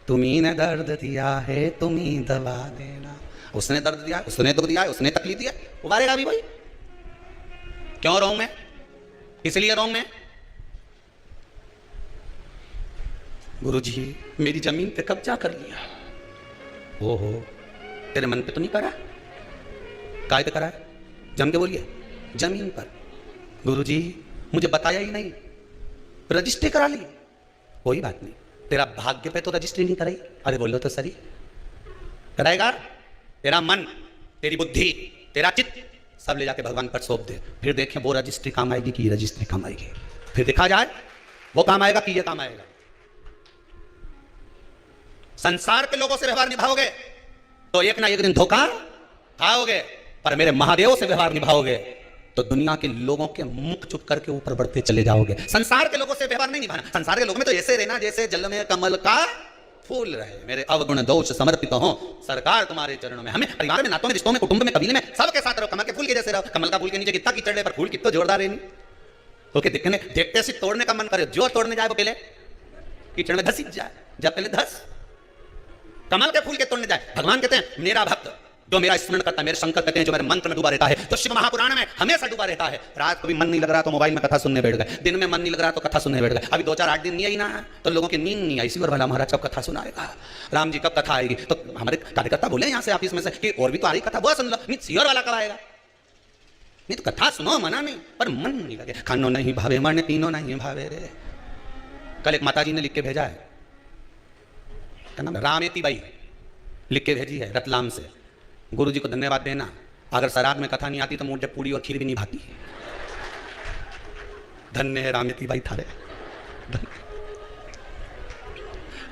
तुम्ही ने दर्द दिया है, तुम्ही दवा देना। उसने दर्द दिया, उसने दुख दिया, उसने तकलीफ दिया, उबारेगा भी भाई। क्यों रहूं मैं, इसलिए रहूं मैं। गुरुजी मेरी जमीन पे कब्जा कर लिया। ओहो, तेरे मन पे तो नहीं करा, काय पे करा है? जम के बोलिए, जमीन पर। गुरुजी मुझे बताया ही नहीं, रजिस्ट्री करा ली। कोई बात नहीं, तेरा भाग्य पे तो रजिस्ट्री नहीं कराई। अरे बोलो तो सही, कराएगा? तेरा मन, तेरी बुद्धि, तेरा चित्त सब ले जाके भगवान पर सौंप दे, फिर देखें वो रजिस्ट्री काम आएगी कि ये रजिस्ट्री काम आएगी। फिर देखा जाए वो काम आएगा कि ये काम आएगा। संसार के लोगों से व्यवहार निभाओगे तो एक ना एक दिन धोखा खाओगे, पर मेरे महादेव से व्यवहार निभाओगे तो दुनिया के लोगों के मुख चुप करके ऊपर बढ़ते चले जाओगे। संसार के लोगों से व्यवहार नहीं निभाना। संसार के लोगों में तो ऐसे रहना जैसे जल में कमल का फूल रहे। मेरे अवगुण दोष समर्पित हो सरकार तुम्हारे चरणों में। हमें परिवार में, नातों में, रिश्तों में, कुटुंब में, कबीले में सबके साथ रहो, कमल के फूल के जैसे रहो। कमल का फूल के नीचे कितना कीचड़ है, पर फूल कितना जोरदार है। ओके, देखते से तोड़ने का मन करे, जो तोड़ने जाए वो पहले कीचड़ में धस जाए, जब पहले धस कमल के फूल के तोड़ने जाए। भगवान कहते हैं मेरा भक्त जो मेरा स्मरण करता है, मेरे शंकर कहते हैं जो मेरे मंत्र में डूबा रहता है, तो शिव महापुराण में हमेशा डूबा रहता है। रात को भी मन नहीं लग रहा तो मोबाइल में कथा सुनने बैठ गए, दिन में मन नहीं लग रहा तो कथा सुनने बैठ गए। अभी 2-4-8 दिन नहीं आई ना तो लोगों की नींद नहीं आई। शिवर वाला महाराज कब कथा सुनाएगा, राम जी कब कथा आएगी। तो हमारे कार्यकर्ता बोले यहाँ से ऑफिस में से कि और भी तो आ रही कथा, वो सुन लो। नहीं, शिवर वाला कब आएगा? नहीं तो कथा सुनो, मना नहीं, पर मन नहीं लगे। खानो नहीं भावे मन, तीनों नहीं भावे रे। कल एक माता जी ने लिख के भेजा है, क्या नाम, रामेती बाई लिख के भेजी है रतलाम से। गुरु जी को धन्यवाद देना, अगर श्राद्ध में कथा नहीं आती तो मुझे पूड़ी और खीर भी नहीं भाती। धन्य है रामेती भाई थारे।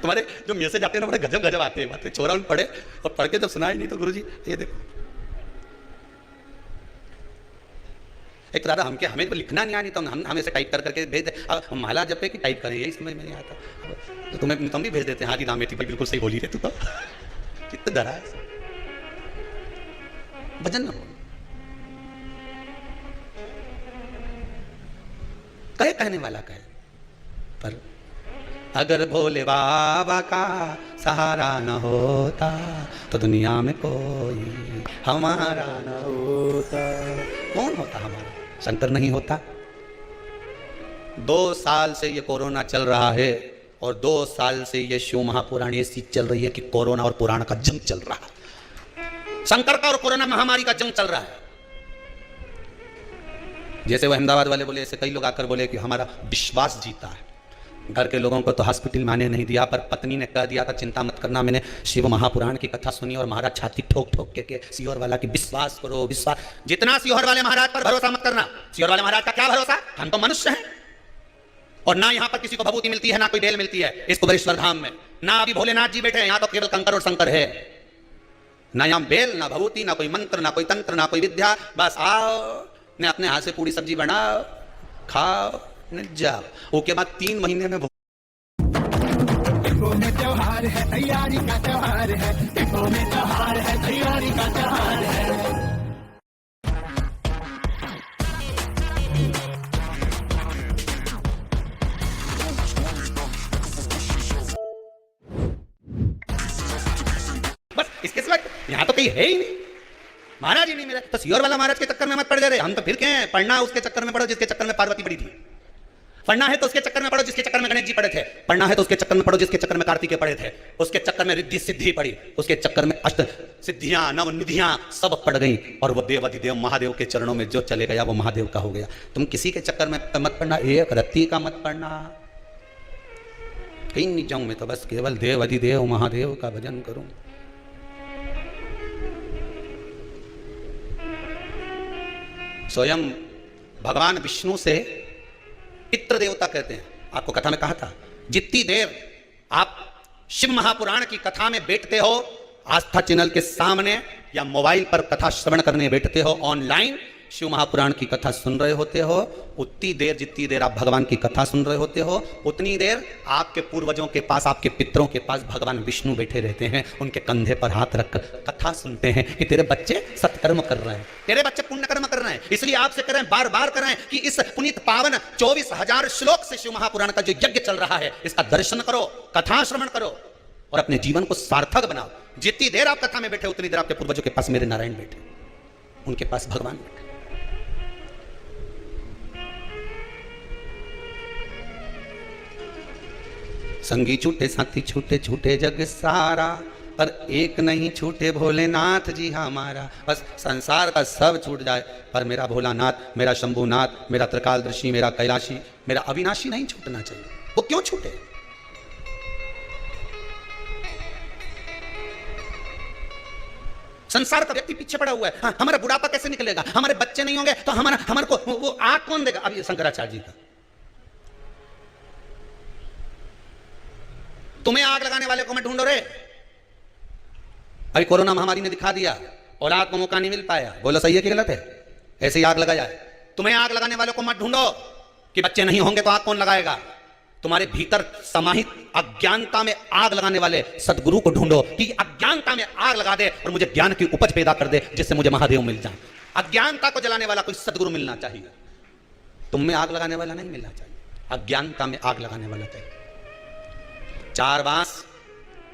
तुम्हारे जो मैसेज आते हैं ना बड़े गजब गजब आते हैं, बातें छोरा उन पढ़े और पढ़ के जब सुनाए नहीं तो गुरु जी ये देखो। एक तो दादा हमें तो लिखना नहीं आनी तो हम हमें से टाइप कर करके भेज दे। अब माला जब पे कि टाइप करें, यही समझ में नहीं आता तो तुम्हें तुम भी भेज देते हैं। हाँ जी रामेती भाई बिल्कुल सही बोली रहे, तू तो कितना डरा है। भजन न कहे, कहने वाला कहे, पर अगर भोले बाबा का सहारा न होता तो दुनिया में कोई हमारा न होता। कौन होता हमारा? शंकर नहीं होता। 2 साल से ये कोरोना चल रहा है और 2 साल से ये शिव महापुराण ऐसी चल रही है कि कोरोना और पुराण का जंग चल रहा है। शंकर का और कोरोना महामारी का जंग चल रहा है। जैसे वो अहमदाबाद वाले बोले, ऐसे कई लोग आकर बोले कि हमारा विश्वास जीता है। घर के लोगों को तो हॉस्पिटल में आने नहीं दिया, पर पत्नी ने कह दिया था चिंता मत करना, मैंने शिव महापुराण की कथा सुनी और महाराज छाती ठोक ठोक के सियोर वाला की विश्वास करो, विश्वास। जितना सियोर वाले महाराज पर भरोसा मत करना। सियोर वाले महाराज का क्या भरोसा, हम तो मनुष्य हैं और ना यहाँ पर किसी को भभूति मिलती है ना कोई बेल मिलती है इस कुबेरेश्वर धाम में। ना अभी भोलेनाथ जी बैठे हैं, यहाँ तो केवल कंकर और शंकर है। ना यहाँ बेल, ना भभूति, ना कोई मंत्र, ना कोई तंत्र, ना कोई विद्या। बस आओ ने अपने हाथ से पूरी सब्जी बनाओ, खाओ, जाओ। उसके बाद 3 महीने में त्योहार है, तैयारी का त्योहार है, टिप्पो में त्योहार है, तैयारी का त्योहार है। बस इसके सिवा यहाँ तो कहीं है ही नहीं, महाराज ही नहीं मिला। तो सियोर वाला महाराज के चक्कर में मत पड़ गए। हम तो फिर क्या पढ़ना उसके चक्कर में पढ़ो जिसके चक्कर में पार्वती पड़ी थी। पढ़ना है तो उसके चक्कर में पढ़ो जिसके चक्कर में गणेश जी पड़े थे। पढ़ना है तो उसके चक्कर में पढ़ो जिसके चक्कर में कार्तिकेय पड़े थे। उसके चक्कर में रिद्धि सिद्धि पड़ी, उसके चक्कर में अष्ट सिद्धियां नवनिधियां सब पड़ गई और वो देव अधिदेव महादेव के चरणों में जो चले गया वो महादेव का हो गया। तुम किसी के चक्कर में मत पढ़ना, एक रत्ती का मत पढ़ना, कहीं नहीं जाऊं, मैं तो बस केवल देव अधिदेव महादेव का भजन करूं। स्वयं भगवान विष्णु से पितृ देवता कहते हैं। आपको कथा में कहा था, जितनी देर आप शिव महापुराण की कथा में बैठते हो, आस्था चैनल के सामने या मोबाइल पर कथा श्रवण करने बैठते हो, ऑनलाइन शिव महापुराण की कथा सुन रहे होते हो, उतनी देर जितनी देर आप भगवान की कथा सुन रहे होते हो, उतनी देर आपके पूर्वजों के पास, आपके पितरों के पास भगवान विष्णु बैठे रहते हैं। उनके कंधे पर हाथ रखकर कथा सुनते हैं कि तेरे बच्चे सत्कर्म कर रहे हैं, तेरे बच्चे पुण्य कर्म कर रहे हैं। इसलिए आपसे करें, बार बार करें कि इस पुनीत पावन 24,000 श्लोक से शिव महापुराण का जो यज्ञ चल रहा है, इसका दर्शन करो, कथा श्रवण करो और अपने जीवन को सार्थक बनाओ। जितनी देर आप कथा में बैठे, उतनी देर आपके पूर्वजों के पास मेरे नारायण बैठे, उनके पास भगवान बैठे। संगी छूटे साथी छूटे, छूटे जग सारा, पर एक नहीं छूटे भोलेनाथ जी हमारा। बस संसार का सब छूट जाए, पर मेरा भोलानाथ, मेरा शंभुनाथ, मेरा त्रिकालदर्शी, मेरा कैलाशी, मेरा अविनाशी नहीं छूटना चाहिए। वो क्यों छूटे? संसार का व्यक्ति पीछे पड़ा हुआ है। हाँ, हमारा बुढ़ापा कैसे निकलेगा, हमारे बच्चे नहीं होंगे तो हमारे को वो आग कौन देगा? अब ये शंकराचार्य जी का, तुम्हें आग लगाने वाले को मैं ढूंढो रे। अभी कोरोना महामारी ने दिखा दिया, औलाद को मौका नहीं मिल पाया। बोलो सही है कि गलत है? ऐसे ही आग लगाया है। तुम्हें आग लगाने वाले को मत ढूंढो कि बच्चे नहीं होंगे तो आग कौन लगाएगा। तुम्हारे भीतर समाहित अज्ञानता में आग लगाने वाले सदगुरु को ढूंढो कि अज्ञानता में आग लगा दे और मुझे ज्ञान की उपज पैदा कर दे, जिससे मुझे महादेव मिल जाए। अज्ञानता को जलाने वाला कोई सदगुरु मिलना चाहिए। तुम में आग लगाने वाला नहीं मिलना चाहिए, अज्ञानता में आग लगाने वाला चाहिए। 4 बांस,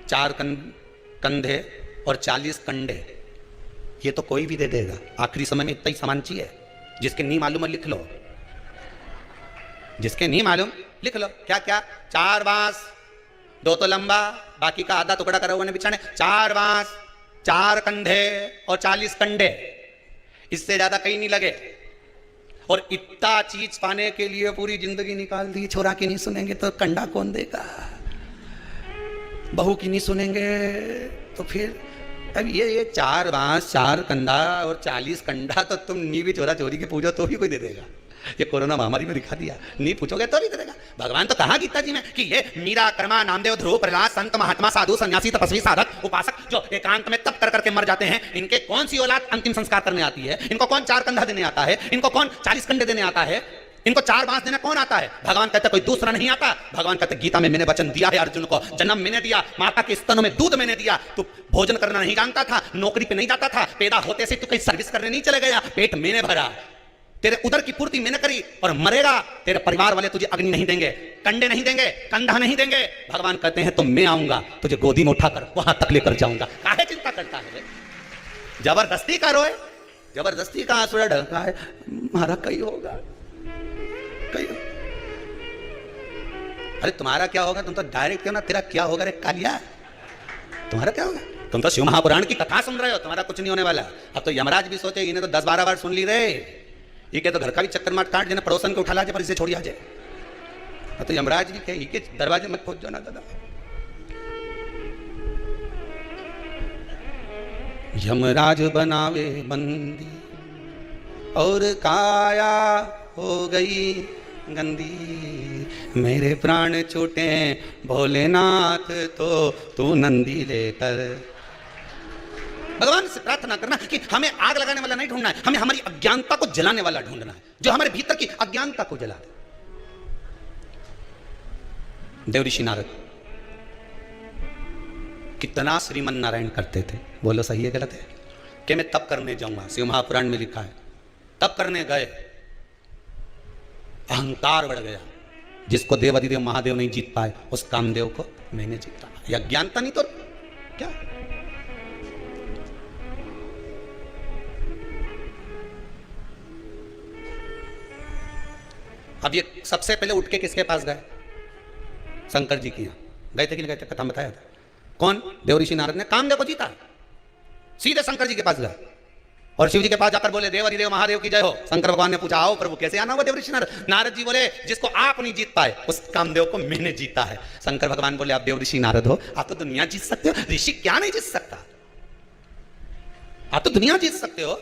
4 कंधे और 40 कंडे, ये तो कोई भी दे देगा। आखिरी समय में इतना ही सामान चाहिए। जिसके नहीं मालूम है लिख लो, जिसके नहीं मालूम लिख लो। क्या क्या? 4 बांस, 2 तो लंबा, बाकी का आधा टुकड़ा करा हुआ ने बिछाने। 4 बांस, 4 कंधे और 40 कंडे, इससे ज्यादा कहीं नहीं लगे। और इतना चीज पाने के लिए पूरी जिंदगी निकाल दी। छोरा की नहीं सुनेंगे तो कंडा कौन देगा, बहू की नहीं सुनेंगे तो फिर अब ये 4 बांस, 4 कंधा और 40 कंडा तो तुम नी भी चोरा चोरी के पूजो तो भी कोई दे देगा। ये कोरोना महामारी में दिखा दिया, नहीं पूछोगे तो भी दे देगा। भगवान तो कहा गीता जी में कि ये मीरा, कर्मा, नामदेव, ध्रुव, प्रहलाद, संत, महात्मा, साधु, सन्यासी, तपस्वी, साधक, उपासक जो एकांत में तप कर करके मर जाते हैं, इनके कौन सी औलाद अंतिम संस्कार करने आती है? इनको कौन 4 कंधा देने आता है? इनको कौन 40 कंडे देने आता है? इनको 4 बांस देना कौन आता है? भगवान कहते कोई दूसरा नहीं आता। भगवान कहते गीता में मैंने वचन दिया है अर्जुन को, जन्म मैंने दिया, माता के स्तनों में दूध मैंने दिया। तू भोजन करना नहीं जानता था, नौकरी पे नहीं जाता था, पैदा होते से तू कहीं सर्विस करने नहीं चले गया, पेट मैंने भरा, तेरे उदर की पूर्ति मैंने करी और मरेगा। तेरे परिवार वाले तुझे अग्नि नहीं देंगे, कंडे नहीं देंगे, कंधा नहीं देंगे। भगवान कहते हैं तो मैं आऊंगा, तुझे गोदी में उठाकर वहां तक लेकर जाऊंगा। काहे चिंता करता है? जबरदस्ती का रोए, जबरदस्ती का आंसू ढलका है, हमारा कहीं होगा कहीं। अरे तुम्हारा क्या होगा? तुम तो डायरेक्ट क्यों ना, तेरा क्या होगा रे कालिया? तुम्हारा क्या होगा? तुम तो शिव महापुराण की कथा सुन रहे हो, तुम्हारा कुछ नहीं होने वाला। अब तो यमराज भी सोचे इन्हें तो 10-12 बार सुन ली रे, ये के तो घर का भी चक्कर मार काट देना, पड़ोसन को उठा ला जाए पर इसे छोड़ी आ जाए। अब तो यमराज भी कहे के दरवाजे मत खोज जाना दादा। यमराज बनावे बंदी और काया हो गई गंदी, मेरे प्राण छूटे भोलेनाथ तो तू नंदी लेकर। भगवान से प्रार्थना करना कि हमें आग लगाने वाला नहीं ढूंढना है, हमें हमारी अज्ञानता को जलाने वाला ढूंढना है, जो हमारे भीतर की अज्ञानता को जला दे। देवऋषि नारद कितना श्रीमन नारायण करते थे। बोलो सही है गलत है? कि मैं तप करने जाऊंगा, शिव महापुराण में लिखा है। तप करने गए, अहंकार बढ़ गया। जिसको देवाधिदेव महादेव नहीं जीत पाए, उस कामदेव को मैंने जीता। ये अज्ञानता नहीं तो क्या? अब ये सबसे पहले उठ के किसके पास गए? शंकर जी के यहाँ गए थे कि नहीं गए थे? कथा बताया था। कौन? देवऋषि नारद ने कामदेव को जीता। सीधे शंकर जी के पास गए और शिव जी के पास जाकर बोले देव हरिदेव महादेव की जय हो। शंकर भगवान ने पूछा आओ प्रभु कैसे आना हुआ देव ऋषि नारद। नारद जी बोले जिसको आप नहीं जीत पाए उस कामदेव को मैंने जीता है। शंकर भगवान बोले आप देव ऋषि नारद हो, आप तो दुनिया जीत सकते हो, ऋषि क्या नहीं जीत सकता, आप तो दुनिया जीत सकते हो।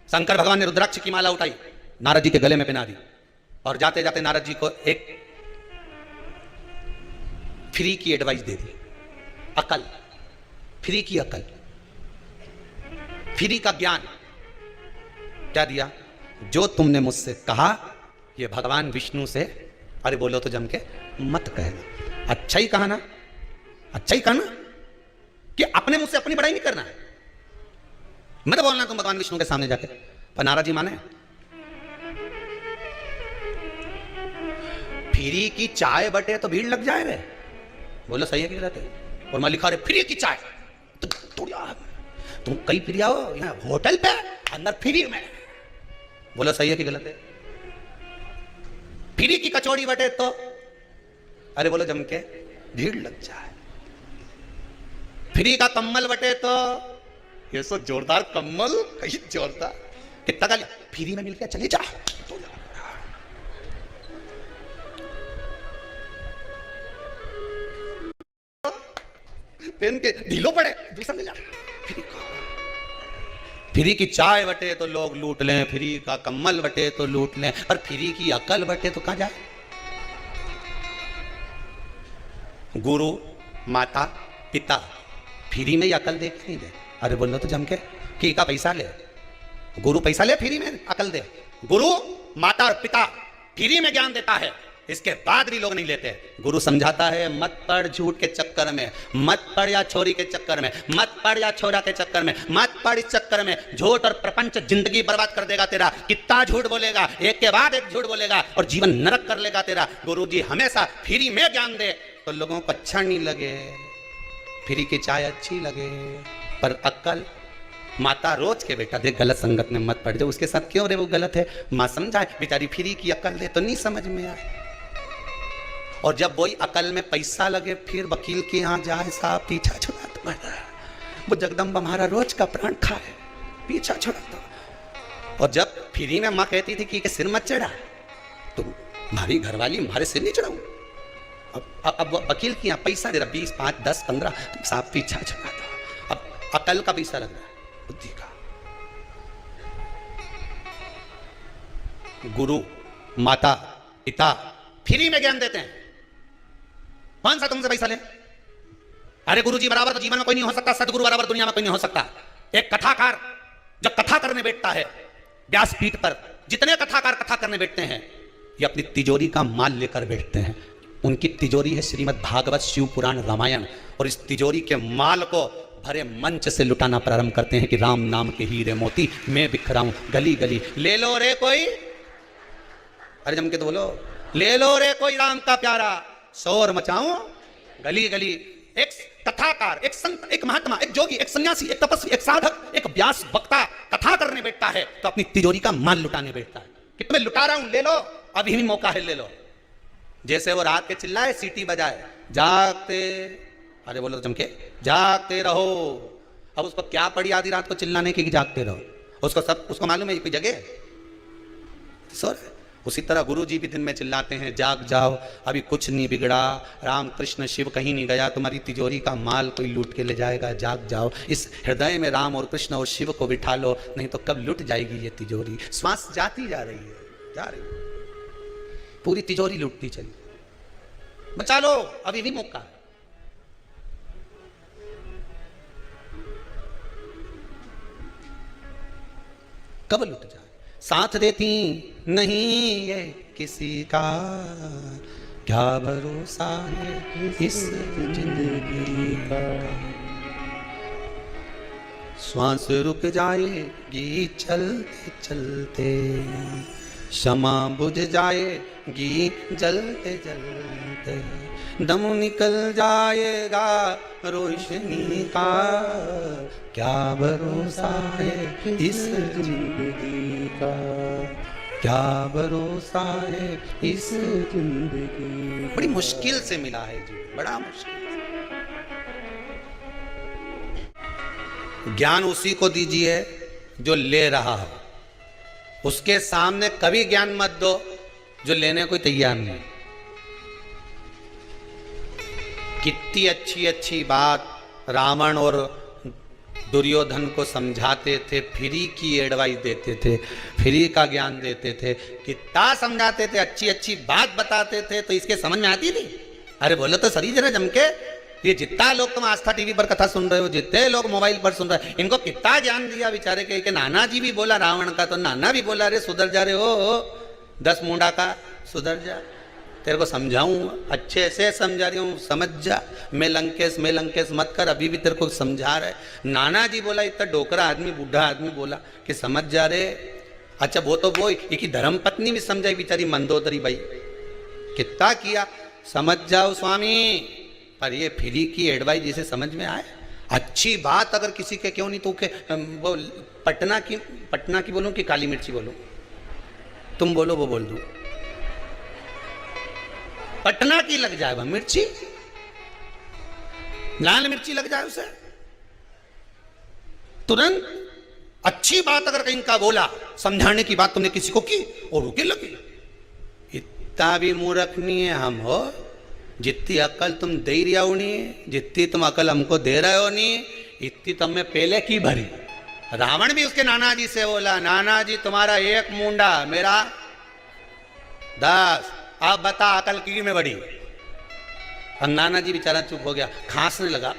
शंकर भगवान ने रुद्राक्ष की माला उठाई, नारद जी के गले में पहना दी और जाते जाते नारद जी को एक फ्री की एडवाइस दे दी, अकल, फ्री की अकल, फ्री का ज्ञान। क्या दिया? जो तुमने मुझसे कहा ये भगवान विष्णु से, अरे बोलो तो जम के मत कहना। अच्छा ही कहा ना, अच्छा ही कहा ना कि अपने मुझसे अपनी बड़ाई नहीं करना है, मत बोलना तुम भगवान विष्णु के सामने जाके। पर नारद जी माने, फ्री की चाय बटे तो भीड़ लग जाए रे। बोलो सही है कि गलत है? और मैं लिखा रे फ्री की चाय, तो तुम कहीं फ्री आओ, यहाँ होटल पे अंदर फ्री में। बोलो सही है कि गलत है? फ्री की कचौड़ी बटे तो, अरे बोलो जम के भीड़ लग जाए। फ्री का कम्बल बटे तो, ये सो जोरदार कम्बल, कहीं जोरदार, कितना का फ्री में मिल गया चले जा। पेन के ढीलो पड़े दूसरा ले जा। फ्री की चाय बटे तो लोग लूट लें, फ्री का कम्बल बटे तो लूट लें, और फ्री की अकल बटे तो कहां जाए? गुरु माता पिता फ्री में ही अकल दे नहीं दे। अरे बोलो तो जम के कि का पैसा ले, गुरु पैसा ले फ्री में अकल दे। गुरु माता और पिता फ्री में ज्ञान देता है, इसके बाद भी लोग नहीं लेते। गुरु समझाता है मत पड़ झूठ के चक्कर में, मत पड़ या छोरी के चक्कर में, मत पड़ या छोरा के चक्कर में, मत पड़ इस चक्कर में। झूठ और प्रपंच जिंदगी बर्बाद कर देगा तेरा। कितना झूठ बोलेगा, एक के बाद एक झूठ बोलेगा और जीवन नरक कर लेगा तेरा। गुरु जी हमेशा फ्री में ज्ञान दे तो लोगों को अच्छा नहीं लगे, फ्री की चाय अच्छी लगे, पर अक्ल माता रोज के बेटा देख गलत संगत में मत पड़ जाओ, उसके साथ क्यों रे वो गलत है, माँ समझाए बेचारी फ्री की अकल दे तो नहीं समझ में आए। और जब वही अकल में पैसा लगे फिर वकील के यहाँ जाए, साहब पीछा छुड़ा दो, वो जगदम्बा हमारा रोज का प्राण खाए, पीछा छुड़ा दो। और जब फ्री में माँ कहती थी कि सिर मत चढ़ा, तो हमारी घरवाली हमारे सिर नहीं चढ़ाऊं। अब वकील के यहाँ पैसा दे रहा 20, 5, 10, 15, साहब पीछा छुड़ा दो। अब अकल का पैसा लग रहा है, बुद्धि का। गुरु माता पिता फ्री में ज्ञान देते हैं, कौन सा तुमसे पैसा ले? अरे गुरुजी बराबर तो जीवन में कोई नहीं हो सकता, सदगुरु बराबर दुनिया में कोई नहीं हो सकता। एक कथाकार जब कथा करने बैठता है व्यासपीठ पर, जितने कथाकार कथा करने बैठते हैं ये अपनी तिजोरी का माल लेकर बैठते हैं। उनकी तिजोरी है श्रीमद् भागवत, शिव पुराण, रामायण, और इस तिजोरी के माल को भरे मंच से लुटाना प्रारंभ करते हैं कि राम नाम के हीरे मोती मैं बिखराऊं गली गली। ले लो रे कोई, अरे जम के तो बोलो, ले लो रे कोई राम का प्यारा, शोर मचाऊं गली गली। एक कथाकार, एक संत, एक महात्मा, एक जोगी, एक सन्यासी, एक तपस्वी, एक साधक, एक व्यास वक्ता कथा करने बैठता है तो अपनी तिजोरी का माल लुटाने बैठता है कि तुम्हें लुटा रहा हूं, ले लो, अभी भी मौका है, ले लो। जैसे वो रात के चिल्लाए, सीटी बजाए, जागते, अरे बोलो चमके, जागते रहो। अब उसको क्या पड़ी आधी रात को चिल्लाने की कि जागते रहो? उसको मालूम है कोई जगह सो। उसी तरह गुरु जी भी दिन में चिल्लाते हैं जाग जाओ, अभी कुछ नहीं बिगड़ा, राम कृष्ण शिव कहीं नहीं गया, तुम्हारी तिजोरी का माल कोई लूट के ले जाएगा, जाग जाओ। इस हृदय में राम और कृष्ण और शिव को बिठा लो, नहीं तो कब लुट जाएगी ये तिजोरी। श्वास जाती जा रही है, जा रही है, पूरी तिजोरी लूटती चली। बचा लो, अभी भी मौका है। कब लुट जाए? साथ देती नहीं ये किसी का, क्या भरोसा है इस जिंदगी का। श्वास रुक जाएगी चलते चलते, क्षमा बुझ जाएगी जलते जलते, दम निकल जाएगा रोशनी का, क्या भरोसा है इस जिंदगी का, क्या भरोसा है इस जिंदगी। बड़ी मुश्किल से मिला है जी, बड़ा मुश्किल। ज्ञान उसी को दीजिए जो ले रहा हो, उसके सामने कभी ज्ञान मत दो जो लेने को तैयार नहीं। कितनी अच्छी अच्छी बात रावण और दुर्योधन को समझाते थे, फ्री की एडवाइस देते थे, फ्री का ज्ञान देते थे, कितना समझाते थे, अच्छी अच्छी बात बताते थे, तो इसके समझ में आती थी? अरे बोलो तो सही जरा जम के। ये जितना लोग तुम आस्था टीवी पर कथा सुन रहे हो, जितने लोग मोबाइल पर सुन रहे हैं, इनको कितना ज्ञान दिया बेचारे के नाना जी भी बोला रावण का, तो नाना भी बोला अरे सुधर जा रहे हो 10 मुंडा का, सुधर जा, तेरे को समझाऊं, अच्छे से समझा रही हूँ, समझ जा, मैं लंकेश मत कर, अभी भी तेरे को समझा रहे। नाना जी बोला, इतना डोकरा आदमी, बूढ़ा आदमी बोला कि समझ जा रहे। अच्छा वो तो वो एक धर्म पत्नी भी समझाई बेचारी मंदोदरी भाई, कितना किया, समझ जाओ स्वामी, पर ये फ्री की एडवाइस जिसे समझ में आए। अच्छी बात अगर किसी के क्यों नहीं, तो वो पटना की बोलूं कि काली मिर्ची बोलूं? तुम बोलो वो बोल दूं? पटना की लग जाए वह मिर्ची, लाल मिर्ची लग जाए उसे तुरंत। अच्छी बात अगर कहीं का बोला, समझाने की बात तुमने किसी को की और रुके लगी। इतना भी मूर्ख नहीं है हम हो, जितनी अकल तुम दे रही हो नहीं, जितनी तुम अकल हमको दे रहे हो नहीं, इतनी तुमने पहले की भरी। रावण भी उसके नाना जी से बोला, नाना जी तुम्हारा 1 मुंडा, मेरा 10, अब बता अकल की में बड़ी। अब नाना जी बेचारा चुप हो गया, खांसने लगा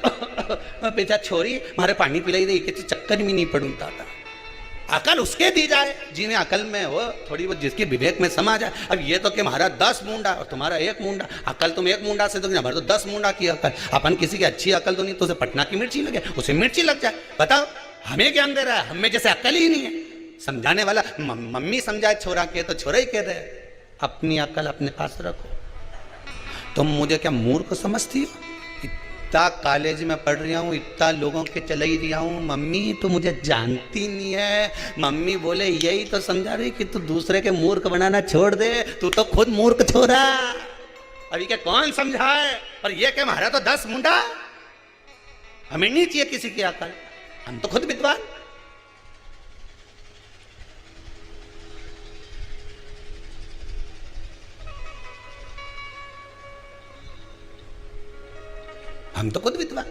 बेचा छोरी मारे पानी पिलाई दे, कि चक्कर में नहीं पड़ूं था। अकल उसके दी जाए जिन्हें अकल में हो थोड़ी बहुत, जिसकी विवेक में समा जाए। अब ये तो कि हमारा 10 मुंडा और तुम्हारा 1 मुंडा, अकल तुम 1 मुंडा से तो हमारे तो 10 मुंडा की अकल। अपन किसी की अच्छी अकल तो नहीं, तो उसे पटना की मिर्ची लगे, उसे मिर्ची लग जाए। बताओ हमें ज्ञान दे रहा है, हमें जैसे अकल ही नहीं है। समझाने वाला मम्मी समझाए छोरा के तो छोरा ही कह रहे, अपनी अकल अपने पास रखो। तुम मुझे क्या मूर्ख समझती हो? इतना कॉलेज में पढ़ रहा हूँ, इतना लोगों के चले ही रहा हूँ, मम्मी तो मुझे जानती नहीं है। मम्मी बोले यही तो समझा रही कि तू दूसरे के मूर्ख बनाना छोड़ दे, तू तो खुद मूर्ख छोरा। अभी क्या कौन समझाए? और ये क्या हमारा तो 10 मुंडा, हमें नहीं चाहिए किसी की अकल, हम तो खुद विद्वान। हम तो खुद विद्वान।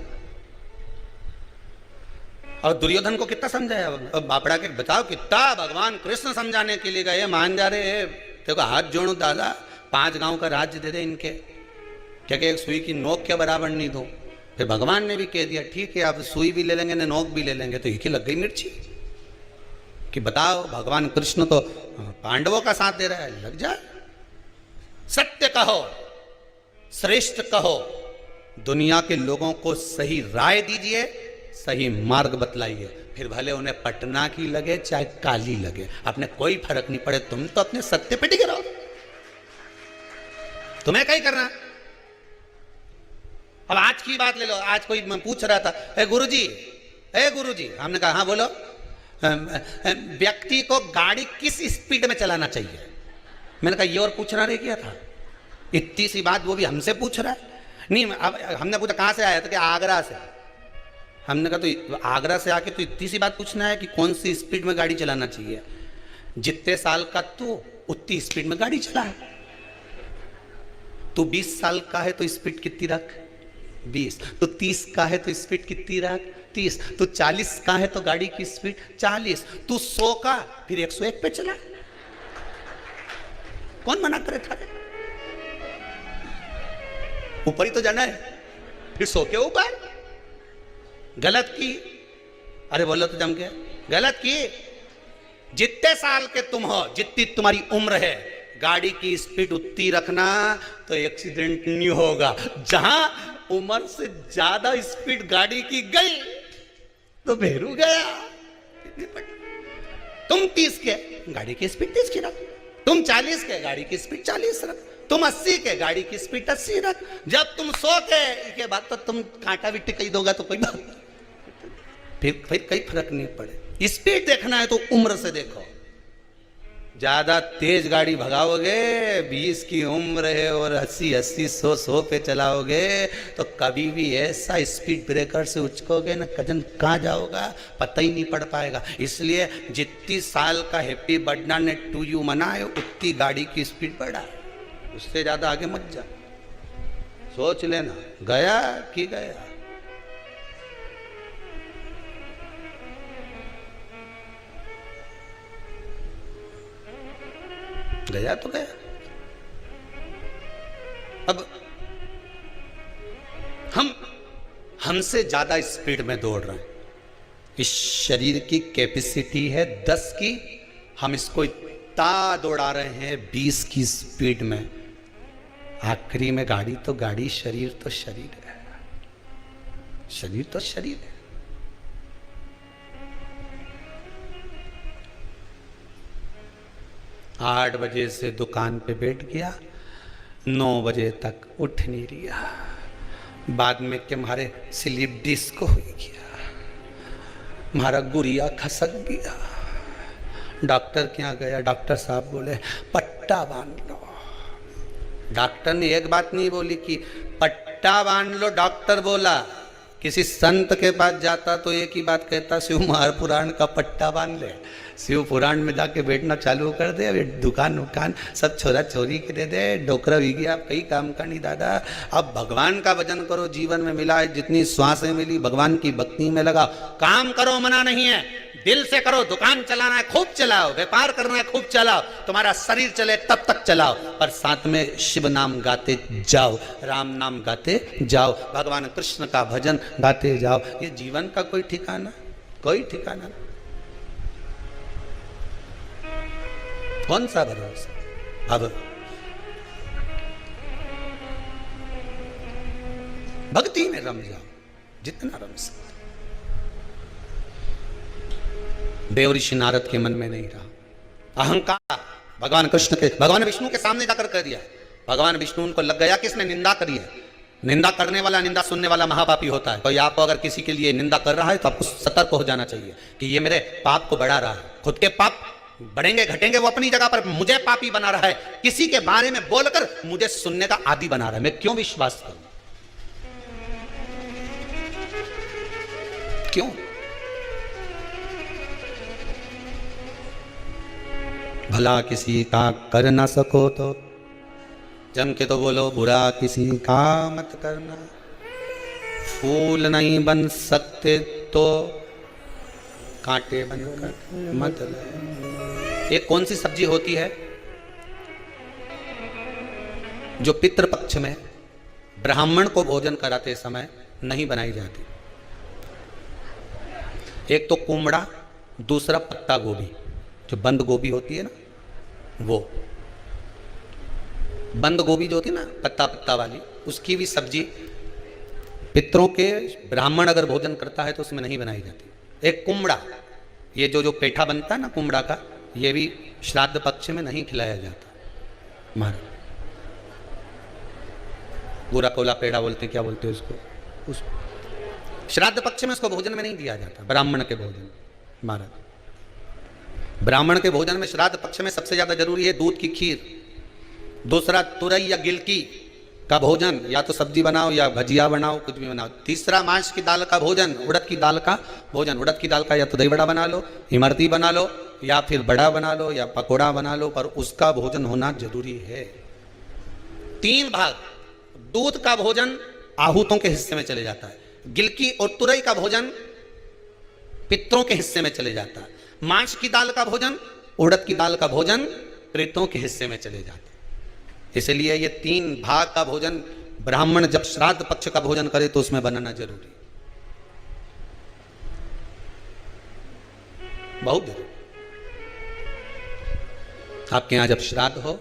और दुर्योधन को कितना समझाया, बापड़ा के बताओ कितना भगवान कृष्ण समझाने के लिए गए, मान जा रहे, देखो हाथ जोड़ो दादा, 5 गांव का राज्य दे दे इनके, क्या एक सुई की नोक के बराबर नहीं दो। फिर भगवान ने भी कह दिया ठीक है, आप सुई भी ले लेंगे ना नोक भी ले लेंगे, तो एक ही लग गई मिर्ची। कि बताओ भगवान कृष्ण तो पांडवों का साथ दे रहा है, लग जाए। सत्य कहो, श्रेष्ठ कहो, दुनिया के लोगों को सही राय दीजिए, सही मार्ग बतलाइए, फिर भले उन्हें पटना की लगे चाहे काली लगे, अपने कोई फर्क नहीं पड़े। तुम तो अपने सत्य पे टिके रहो, तुम्हें क्या करना। अब आज की बात ले लो, आज कोई पूछ रहा था, ए गुरुजी, हमने कहा हाँ बोलो, व्यक्ति को गाड़ी किस स्पीड में चलाना चाहिए? मैंने कहा ये और पूछना रह गया था, इतनी सी बात वो भी हमसे पूछ रहा है। नहीं, अब हमने पूछा कहाँ से आया था, कि आगरा से। हमने कहा तो आगरा से आके तो इतनी सी बात पूछना है कि कौन सी स्पीड में गाड़ी चलाना चाहिए? जितने साल का तू उतनी स्पीड में गाड़ी चला। तू 20 साल का है तो स्पीड कितनी रख? 20। तो 30 का है तो स्पीड कितनी रख? 30। तो 40 का है तो गाड़ी की स्पीड 40। तू 100 का फिर 101 पे चला, कौन मना करे था? ऊपर ही तो जाना है, फिर 100 के ऊपर। गलत की, अरे बोलो तो जम के, गलत की। जितने साल के तुम हो, जितनी तुम्हारी उम्र है, गाड़ी की स्पीड उतनी रखना तो एक्सीडेंट नहीं होगा। जहां उम्र से ज्यादा स्पीड गाड़ी की गई तो भेरू गया। तुम 30 के, गाड़ी की स्पीड 30 की रख। तुम 40 के, गाड़ी की स्पीड 40 रख। तुम 80 के, गाड़ी की स्पीड 80 रख। जब तुम 100 के बाद तो तुम कांटा भी टिक दोगा तो कोई बात नहीं, फिर कोई फर्क नहीं पड़े। स्पीड देखना है तो उम्र से देखो, ज्यादा तेज गाड़ी भगाओगे, 20 की उम्र है और 80 100 पे चलाओगे तो कभी भी ऐसा स्पीड ब्रेकर से उचकोगे ना, कजन कहाँ जाओगा पता ही नहीं पड़ पाएगा। इसलिए जितनी साल का हैप्पी बर्थडे टू यू मनाए उतनी गाड़ी की स्पीड बढ़ा, उससे ज्यादा आगे मत जा। सोच लेना, गया कि गया। गया तो गया। अब हमसे ज्यादा स्पीड में दौड़ रहे हैं। इस शरीर की कैपेसिटी है 10 की, हम इसको इतना दौड़ा रहे हैं 20 की स्पीड में। आखिरी में गाड़ी तो गाड़ी, शरीर तो शरीर है, शरीर तो शरीर है। आठ बजे से दुकान पे बैठ गया, 9 बजे तक उठ नहीं रहा। बाद में के मारे स्लिप डिस्क हो गया, हमारा गुड़िया खसक गया। डॉक्टर के यहाँ गया, डॉक्टर साहब बोले पट्टा बांध लो। डॉक्टर ने एक बात नहीं बोली कि पट्टा बांध लो, डॉक्टर बोला। किसी संत के पास जाता तो एक ही बात कहता, शिव महापुराण का पट्टा बांध ले। शिव पुराण में जाके बैठना चालू कर दे। अब दुकान उकान सब छोरा छोरी के दे दे, डोकरा भी गया, कई काम का नहीं दादा। अब भगवान का भजन करो, जीवन में मिला है जितनी श्वासें मिली भगवान की भक्ति में लगाओ। काम करो मना नहीं है, दिल से करो। दुकान चलाना है खूब चलाओ, व्यापार करना है खूब चलाओ, तुम्हारा शरीर चले तब तक चलाओ, पर साथ में शिव नाम गाते जाओ, राम नाम गाते जाओ, भगवान कृष्ण का भजन गाते जाओ। ये जीवन का कोई ठिकाना, कोई ठिकाना नहीं। कौन सा भरोसा। अब भक्ति में रम जाओ जितना रम सकते। देव ऋषि नारद के मन में नहीं रहा अहंकार। भगवान कृष्ण के, भगवान विष्णु के सामने जाकर कह दिया। भगवान विष्णु उनको लग गया कि इसने निंदा करी है। निंदा करने वाला, निंदा सुनने वाला महापापी होता है। तो आप अगर किसी के लिए निंदा कर रहा है तो आपको सतर्क हो जाना चाहिए कि ये मेरे पाप को बढ़ा रहा है। खुद के पाप बढ़ेंगे घटेंगे वो अपनी जगह पर, मुझे पापी बना रहा है। किसी के बारे में बोलकर मुझे सुनने का आदी बना रहा है। मैं क्यों विश्वास करूं? क्यों? भला किसी का कर ना सको तो जम के तो बोलो, बुरा किसी का मत करना। फूल नहीं बन सकते तो कांटे बनकर मत ले। एक कौन सी सब्जी होती है जो पितृपक्ष में ब्राह्मण को भोजन कराते समय नहीं बनाई जाती? एक तो कुमड़ा, दूसरा पत्ता गोभी। जो बंद गोभी होती है ना, वो बंद गोभी जो होती है ना, पत्ता पत्ता वाली, उसकी भी सब्जी पितरों के ब्राह्मण अगर भोजन करता है तो उसमें नहीं बनाई जाती। एक कुमड़ा, ये जो पेठा बनता है ना कुमड़ा का, ये भी श्राद्ध पक्ष में नहीं खिलाया जाता। हमारा बुरा कोला पेड़ा बोलते, क्या बोलते हैं उसको, उस श्राद्ध पक्ष में उसको भोजन में नहीं दिया जाता। ब्राह्मण के भोजन, महाराज ब्राह्मण के भोजन में श्राद्ध पक्ष में सबसे ज्यादा जरूरी है दूध की खीर, दूसरा तुरई या गिलकी का भोजन, या तो सब्जी बनाओ या भजिया बनाओ, कुछ भी बनाओ। तीसरा मांस की दाल का भोजन, उड़द की दाल का भोजन। उड़द की दाल का या तो दही बड़ा बना लो, इमरती बना लो, या फिर बड़ा बना लो, या पकोड़ा बना लो, पर उसका भोजन होना जरूरी है। 3 भाग। दूध का भोजन आहूतों के हिस्से में चले जाता है, गिलकी और तुरई का भोजन पितरों के हिस्से में चले जाता है, मांस की दाल का भोजन, उड़द की दाल का भोजन प्रेतों के हिस्से में चले जाता है। इसलिए ये 3 भाग का भोजन ब्राह्मण जब श्राद्ध पक्ष का भोजन करे तो उसमें बनाना जरूरी, बहुत जरूरी। आपके यहां जब श्राद्ध हो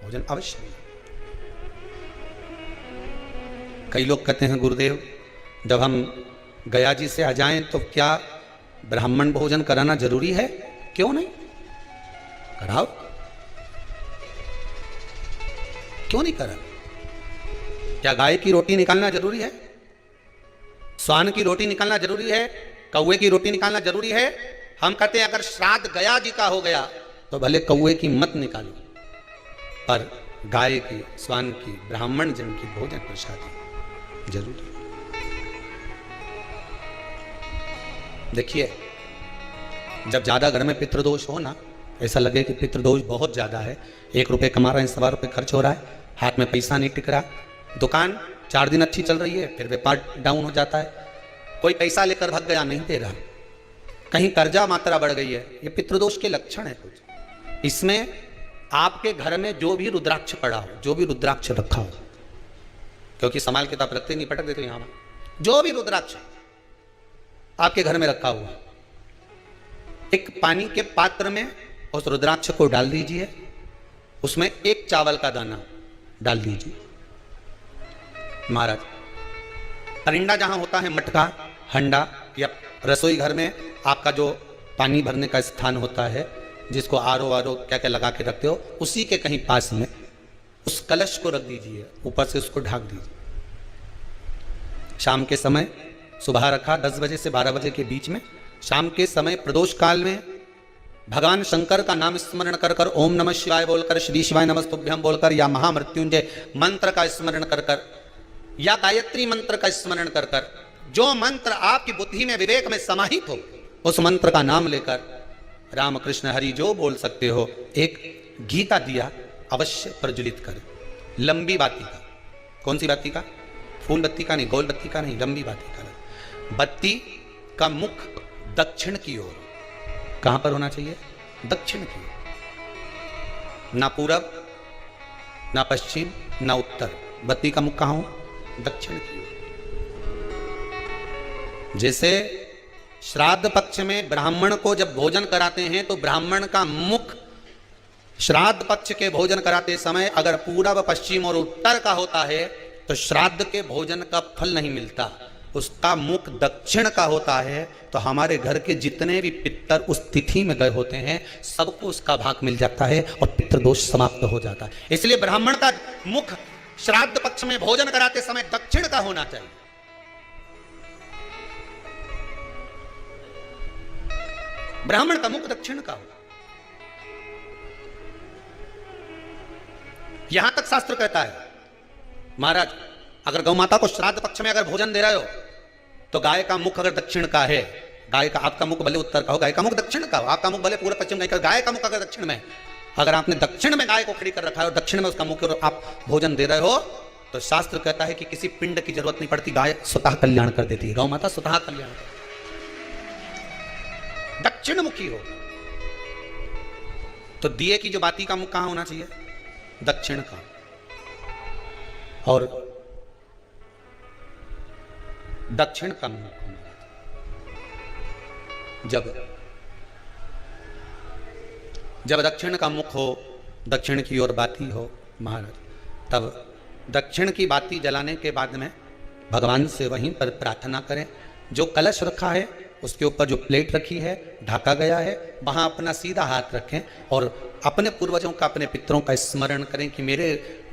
भोजन अवश्य। कई लोग कहते हैं गुरुदेव जब हम गया जी से आ जाएं तो क्या ब्राह्मण भोजन कराना जरूरी है? क्यों नहीं, कराओ, क्यों नहीं करा? क्या गाय की रोटी निकालना जरूरी है? स्वान की रोटी निकालना जरूरी है? कौवे की रोटी निकालना जरूरी है? हम कहते हैं अगर श्राद्ध गया जी का हो गया तो भले कौए की मत निकालो, पर गाय की, स्वान की, ब्राह्मण जन की भोजन प्रसादी जरूरी। देखिए, जब ज्यादा घर में पितृदोष हो ना, ऐसा लगे कि पितृदोष बहुत ज्यादा है, 1 रुपये कमा रहे हैं, 1.25 रुपये खर्च हो रहा है, हाथ में पैसा नहीं टिक रहा, दुकान 4 दिन अच्छी चल रही है, फिर व्यापार डाउन हो जाता है, कोई पैसा लेकर भाग गया, नहीं दे रहा, कहीं कर्जा मात्रा बढ़ गई है, ये पितृदोष के लक्षण है कुछ। इसमें आपके घर में जो भी रुद्राक्ष पड़ा हो, जो भी रुद्राक्ष रखा हो, क्योंकि संभाल के तो आप रखते नहीं, पटक देते यहां, जो भी रुद्राक्ष आपके घर में रखा हुआ, एक पानी के पात्र में उस रुद्राक्ष को डाल दीजिए, उसमें 1 चावल का दाना डाल दीजिए। महाराज, परिंदा जहां होता है, मटका, हंडा या रसोई घर में आपका जो पानी भरने का स्थान होता है, जिसको आरो क्या क्या लगा के रखते हो, उसी के कहीं पास में उस कलश को रख दीजिए, ऊपर से उसको ढक दीजिए। शाम के समय, सुबह रखा 10 बजे से 12 बजे के बीच में, शाम के समय प्रदोष काल में भगवान शंकर का नाम स्मरण कर कर, ओम नमः शिवाय बोलकर, श्री शिवाय नमस्तुभ्यं बोलकर, या महामृत्युंजय मंत्र का स्मरण कर कर, या गायत्री मंत्र का स्मरण कर कर, जो मंत्र आपकी बुद्धि में, विवेक में समाहित हो, उस मंत्र का नाम लेकर राम कृष्ण हरि जो बोल सकते हो, एक घी का दिया अवश्य प्रज्वलित करें, लंबी बाती का। कौन सी बाती का? फूल बत्ती का नहीं, गोल बत्ती का नहीं, लंबी बाती का। बत्ती का मुख दक्षिण की ओर, कहां पर होना चाहिए? दक्षिण की ओर, ना पूरब, ना पश्चिम, ना उत्तर। बत्ती का मुख कहां हो? दक्षिण की ओर। जैसे श्राद्ध पक्ष में ब्राह्मण को जब भोजन कराते हैं, तो ब्राह्मण का मुख श्राद्ध पक्ष के भोजन कराते समय अगर पूरब, पश्चिम और उत्तर का होता है, तो श्राद्ध के भोजन का फल नहीं मिलता। उसका मुख दक्षिण का होता है, तो हमारे घर के जितने भी पितर उस तिथि में गए होते हैं, सबको उसका भाग मिल जाता है और पितृदोष समाप्त हो जाता है। इसलिए ब्राह्मण का मुख श्राद्ध पक्ष में भोजन कराते समय दक्षिण का होना चाहिए। ब्राह्मण का मुख दक्षिण का हो। यहां तक शास्त्र कहता है, महाराज अगर गौ माता को श्राद्ध पक्ष में अगर भोजन दे रहे हो, तो गाय का मुख अगर दक्षिण का है, गाय का, आपका मुख भले उत्तर का हो, गाय का मुख दक्षिण का हो, आपका मुख भले पूर्व पश्चिम, गाय का मुख अगर दक्षिण में, अगर आपने दक्षिण में गाय को खड़ी कर रखा है और दक्षिण में उसका मुख और आप भोजन दे रहे हो, तो शास्त्र कहता है कि किसी पिंड की जरूरत नहीं पड़ती, गाय स्वतः कल्याण कर देती है, गौ माता स्वतः कल्याण करती है। दक्षिण मुखी हो, तो दिए की जो बाती का मुख कहां होना चाहिए? दक्षिण का। और दक्षिण का मुख जब दक्षिण का मुख हो, दक्षिण की ओर बाती हो महाराज, तब दक्षिण की बाती जलाने के बाद में भगवान से वहीं पर प्रार्थना करें। जो कलश रखा है उसके ऊपर जो प्लेट रखी है, ढका गया है, वहां अपना सीधा हाथ रखें और अपने पूर्वजों का, अपने पितरों का स्मरण करें कि मेरे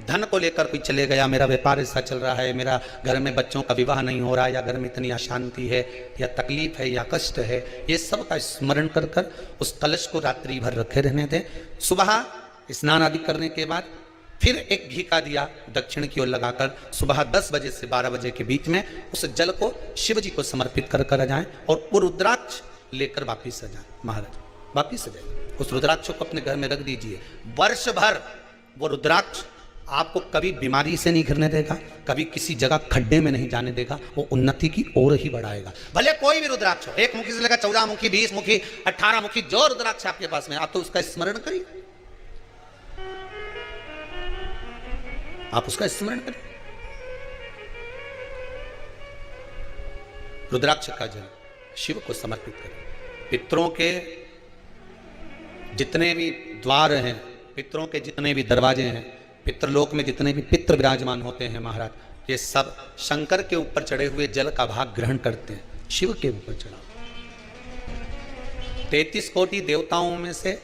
धन को लेकर कोई चले गया, मेरा व्यापार ऐसा चल रहा है, मेरा घर में बच्चों का विवाह नहीं हो रहा, या घर में इतनी अशांति है, या तकलीफ है, या कष्ट है, ये सब का स्मरण कर कर उस कलश को रात्रि भर रखे रहने दें। सुबह स्नान आदि करने के बाद फिर एक घी का दिया दक्षिण की ओर लगाकर सुबह 10 बजे से 12 बजे के बीच में उस जल को शिव जी को समर्पित कर कर जाएं और वो रुद्राक्ष लेकर वापिस आ जाएं। महाराज वापिस आ जाए, उस रुद्राक्ष को अपने घर में रख दीजिए। वर्ष भर वो रुद्राक्ष आपको कभी बीमारी से नहीं घिरने देगा, कभी किसी जगह खड्डे में नहीं जाने देगा, वो उन्नति की ओर ही बढ़ाएगा। भले कोई भी रुद्राक्ष हो, 1 मुखी से लेकर 14 मुखी, 20 मुखी, 18 मुखी, जो रुद्राक्ष आपके पास में, आप तो उसका स्मरण करिए, आप उसका स्मरण करें। रुद्राक्ष का जल शिव को समर्पित करें। पितरों के जितने भी द्वार हैं, पितरों के जितने भी दरवाजे हैं, पितृलोक में जितने भी पितृ विराजमान होते हैं महाराज, ये सब शंकर के ऊपर चढ़े हुए जल का भाग ग्रहण करते हैं, शिव के ऊपर चढ़ा। 33 कोटि देवताओं में से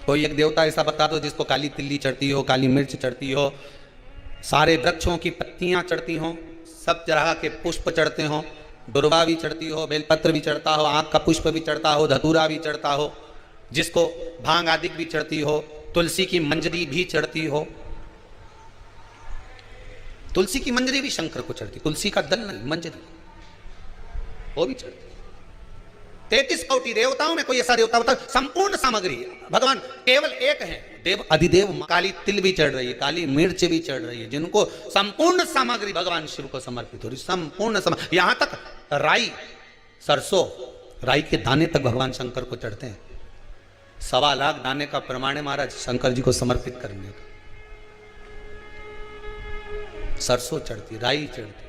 कोई एक देवता ऐसा बता दो जिसको काली तिल्ली चढ़ती हो, काली मिर्च चढ़ती हो, सारे वृक्षों की पत्तियां चढ़ती हो, सब तरह के पुष्प चढ़ते हो, दुर्वा भी चढ़ती हो, बेलपत्र भी चढ़ता हो, आँख का पुष्प भी चढ़ता हो, धतूरा भी चढ़ता हो, जिसको भांग आदि भी चढ़ती हो, तुलसी की मंजरी भी चढ़ती हो। तुलसी की मंजरी भी शंकर को चढ़ती, तुलसी का दल नहीं, मंजरी वो भी चढ़ती। 33 कोटि देवताओं में कोई ऐसा देवता होता, संपूर्ण सामग्री भगवान केवल एक है, देव अधिदेव। काली तिल भी चढ़ रही है, काली मिर्च भी चढ़ रही है, जिनको संपूर्ण सामग्री भगवान शिव को समर्पित हो रही, संपूर्ण यहां तक राई, सरसों, राई के दाने तक भगवान शंकर को चढ़ते हैं। 1.25 लाख दाने का प्रमाण है महाराज शंकर जी को समर्पित करने का। सरसों चढ़ती, राई चढ़ती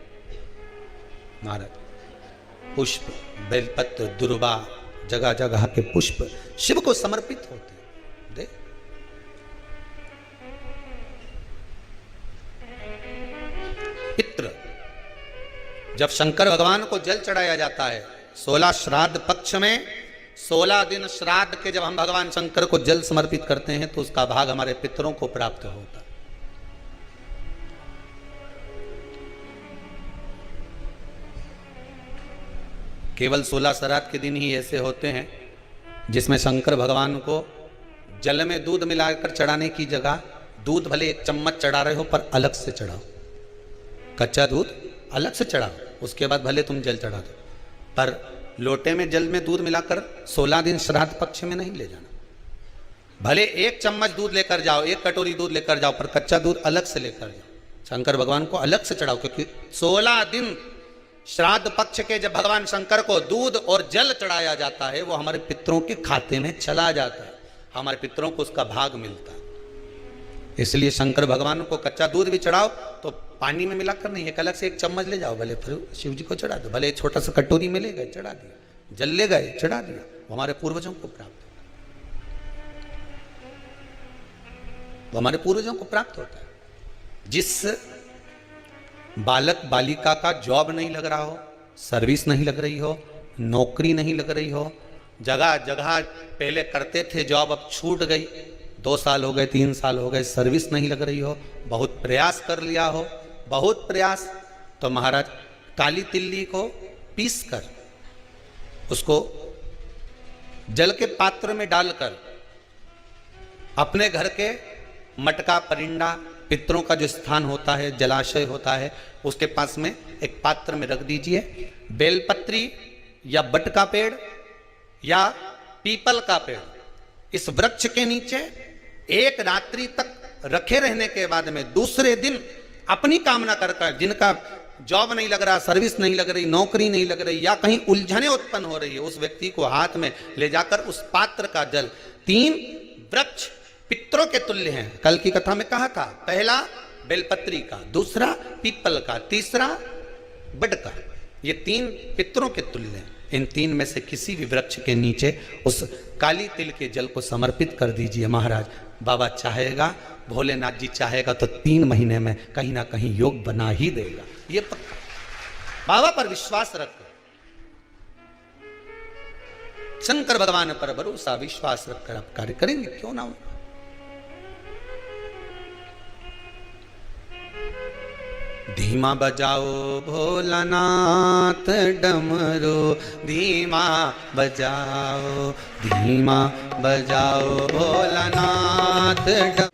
महाराज, पुष्प, बेलपत्र, दुर्वा, जगह जगह के पुष्प शिव को समर्पित होते हैं। दे पितृ, जब शंकर भगवान को जल चढ़ाया जाता है 16 श्राद्ध पक्ष में, 16 दिन श्राद्ध के जब हम भगवान शंकर को जल समर्पित करते हैं तो उसका भाग हमारे पितरों को प्राप्त होता है। केवल 16 श्राद्ध के दिन ही ऐसे होते हैं जिसमें शंकर भगवान को जल में दूध मिलाकर चढ़ाने की जगह, दूध भले 1 चम्मच चढ़ा रहे हो पर अलग से चढ़ाओ, कच्चा दूध अलग से चढ़ाओ, उसके बाद भले तुम जल चढ़ा दो, पर लोटे में जल में दूध मिलाकर 16 दिन श्राद्ध पक्ष में नहीं ले जाना। भले 1 चम्मच दूध लेकर जाओ, 1 कटोरी दूध लेकर जाओ, पर कच्चा दूध अलग से लेकर जाओ, शंकर भगवान को अलग से चढ़ाओ। क्योंकि 16 दिन श्राद्ध पक्ष के जब भगवान शंकर को दूध और जल चढ़ाया जाता है, वो हमारे पितरों के खाते में चला जाता है, हमारे पितरों को उसका भाग मिलता है। इसलिए शंकर भगवान को कच्चा दूध भी चढ़ाओ तो पानी में मिलाकर नहीं, एक अलग से 1 चम्मच ले जाओ, भले फिर शिव जी को चढ़ा दो, भले छोटा सा कटोरी में ले गए चढ़ा दिया, जल ले गए चढ़ा दिया, वो हमारे पूर्वजों को प्राप्त होता है, वो हमारे पूर्वजों को प्राप्त होता है। जिस बालक बालिका का जॉब नहीं लग रहा हो, सर्विस नहीं लग रही हो, नौकरी नहीं लग रही हो, जगह जगह पहले करते थे जॉब, अब छूट गई, 2 साल हो गए, 3 साल हो गए, सर्विस नहीं लग रही हो, बहुत प्रयास कर लिया हो, बहुत प्रयास, तो महाराज काली तिल्ली को पीस कर उसको जल के पात्र में डालकर अपने घर के मटका, परिंडा, पितरों का जो स्थान होता है, जलाशय होता है, उसके पास में एक पात्र में रख दीजिए। बेलपत्री या बट का पेड़ या पीपल का पेड़, इस वृक्ष के नीचे 1 रात्रि तक रखे रहने के बाद में दूसरे दिन अपनी कामना कर, जिनका जॉब नहीं लग रहा, सर्विस नहीं लग रही, नौकरी नहीं लग रही, या कहीं उलझने उत्पन्न हो रही है, उस व्यक्ति को हाथ में ले जाकर उस पात्र का जल, 3 वृक्ष पितरों के तुल्य हैं। कल की कथा में कहा था, पहला बेलपत्री का, दूसरा पीपल का, तीसरा बड का, ये 3 पितरों के तुल्य हैं। इन 3 में से किसी भी वृक्ष के नीचे उस काली तिल के जल को समर्पित कर दीजिए महाराज। बाबा चाहेगा, भोलेनाथ जी चाहेगा तो 3 महीने में कहीं ना कहीं योग बना ही देगा, ये पक्का। बाबा पर विश्वास रखकर, शंकर भगवान पर भरोसा विश्वास रखकर आप कार्य करेंगे, क्यों ना हो। धीमा बजाओ भोलानाथ डमरू, धीमा बजाओ, धीमा बजाओ भोलानाथ डमरू।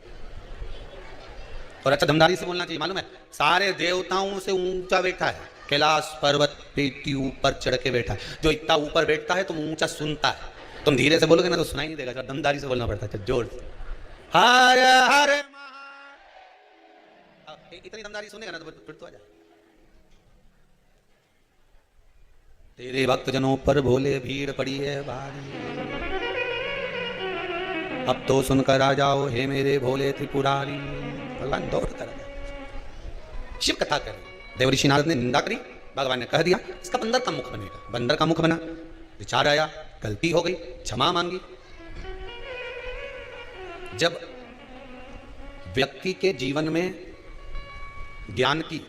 और अच्छा धमदारी से बोलना चाहिए, मालूम है सारे देवताओं से ऊंचा बैठा है, कैलाश पर्वत पे इतनी ऊपर चढ़ के बैठा है। जो इतना ऊपर बैठता है तुम ऊंचा सुनता है, तुम धीरे से बोलोगे ना तो सुनाई नहीं देगा, दमदारी से बोलना पड़ता है, जोर से। हर हर इतनी दमदारी सुनेगा ना तो फिर तो आ जाए। तेरे भक्त जनों पर भोले भीड़ पड़ी है भारी, अब तो सुनकर आ जाओ हे मेरे भोले त्रिपुरारी। भगवान दौड़ कर शिव कथा करें, देवऋषि नारद ने निंदा करी, भगवान ने कह दिया इसका बंदर का मुख बनेगा, बंदर का मुख बना, विचार आया, गलती हो गई, क्षमा मांगी। जब व्यक्ति के जीवन में ज्ञान की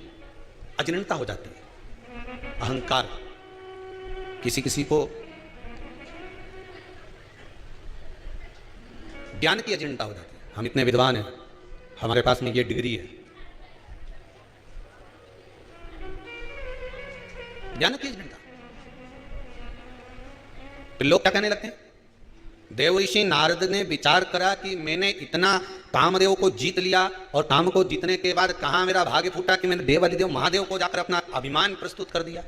अजनता हो जाती है, अहंकार, किसी किसी को ज्ञान की अजनता हो जाती है। हम इतने विद्वान हैं, हमारे पास में ये डिग्री है, ज्ञान की अजनता। तो लोग क्या कहने लगते हैं, देवऋषि नारद ने विचार करा कि मैंने इतना कामदेव को जीत लिया और काम को जीतने के बाद कहां मेरा भाग्य फूटा कि मैंने देव अधिदेव महादेव को जाकर अपना अभिमान प्रस्तुत कर दिया।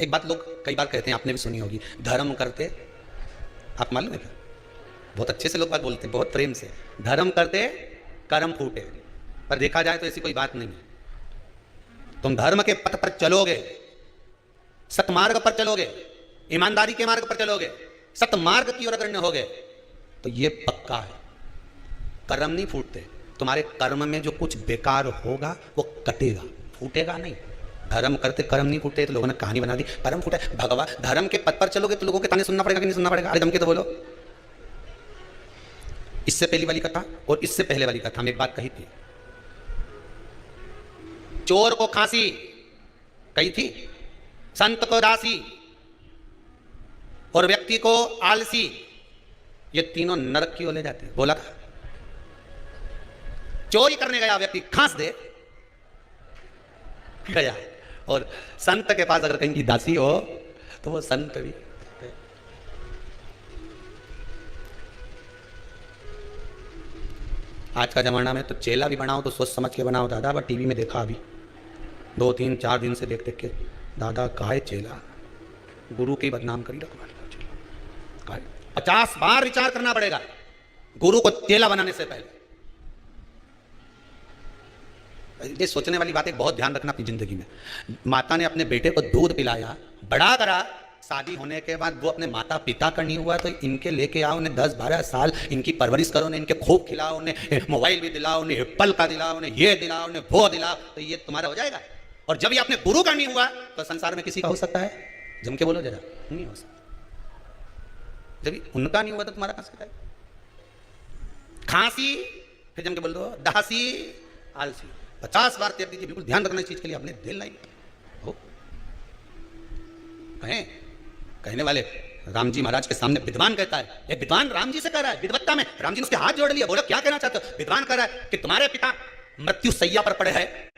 एक बात लोग कई बार कहते हैं, आपने भी सुनी होगी, धर्म करते, आप मालूम है क्या? बहुत अच्छे से लोग बात बोलते हैं, बहुत प्रेम से, धर्म करते कर्म फूटे। पर देखा जाए तो ऐसी कोई बात नहीं है। तुम धर्म के पथ पर चलोगे, सतमार्ग पर चलोगे, ईमानदारी के मार्ग पर चलोगे, सतमार्ग की ओर अग्रसर होगे तो ये पक्का है, कर्म नहीं फूटते। तुम्हारे कर्म में जो कुछ बेकार होगा वो कटेगा, फूटेगा नहीं। धर्म करते कर्म नहीं फूटे तो लोगों ने कहानी बना दी, कर्म फूटे। भगवान धर्म के पथ पर चलोगे तो लोगों के ताने सुनना पड़ेगा कि नहीं सुनना पड़ेगा? अरे दम के तो बोलो। इससे पहली वाली कथा और इससे पहले वाली कथा में एक बात कही थी, चोर को खांसी कही थी, संत को दासी और व्यक्ति को आलसी, ये तीनों नरक की ओर ले जाते हैं। बोला था चोरी करने गया व्यक्ति खांस दे गया, और संत के पास अगर कहीं की दासी हो तो वो संत भी। आज का जमाना में तो चेला भी बनाओ तो सोच समझ के बनाओ दादा। बट टीवी में देखा अभी 2 3 4 दिन से देख देख के, दादा काहे चेला, गुरु की बदनाम करी रखवा। 50 बार विचार करना पड़ेगा गुरु को चेला बनाने से पहले। ये सोचने वाली बात है, बहुत ध्यान रखना अपनी जिंदगी में। माता ने अपने बेटे को दूध पिलाया, बड़ा करा, शादी होने के बाद वो अपने माता पिता का नहीं हुआ तो इनके लेके आओ, उन्हें 10-12 साल इनकी परवरिश करो, उन्हें इनके खूब खिलाओ, उन्हें मोबाइल भी दिलाओ, उन्हें एप्पल का दिलाओ, उन्हें ये दिलाओ, उन्हें वो दिलाओ, तो ये तुम्हारा हो जाएगा। और जब ये अपने गुरु का नहीं हुआ तो संसार में किसी का हो सकता है? जम के बोलो जरा, नहीं हो सकता। जब उनका नहीं हुआ तो तुम्हारा कहां सकता है? खांसी, फिर जम के बोल दो दासी, आलसी। 50 बार त्याग दीजिए, बिल्कुल ध्यान रखना इस चीज के लिए। आपने दिल नहीं हो कहने वाले राम जी महाराज के सामने विद्वान कहता है, एक विद्वान राम जी से कह रहा है विद्वत्ता में, राम जी ने उसके हाथ जोड़ लिया, बोलो क्या कहना चाहते हो? विद्वान कह रहा है कि तुम्हारे पिता मृत्यु सैया पर पड़े हैं,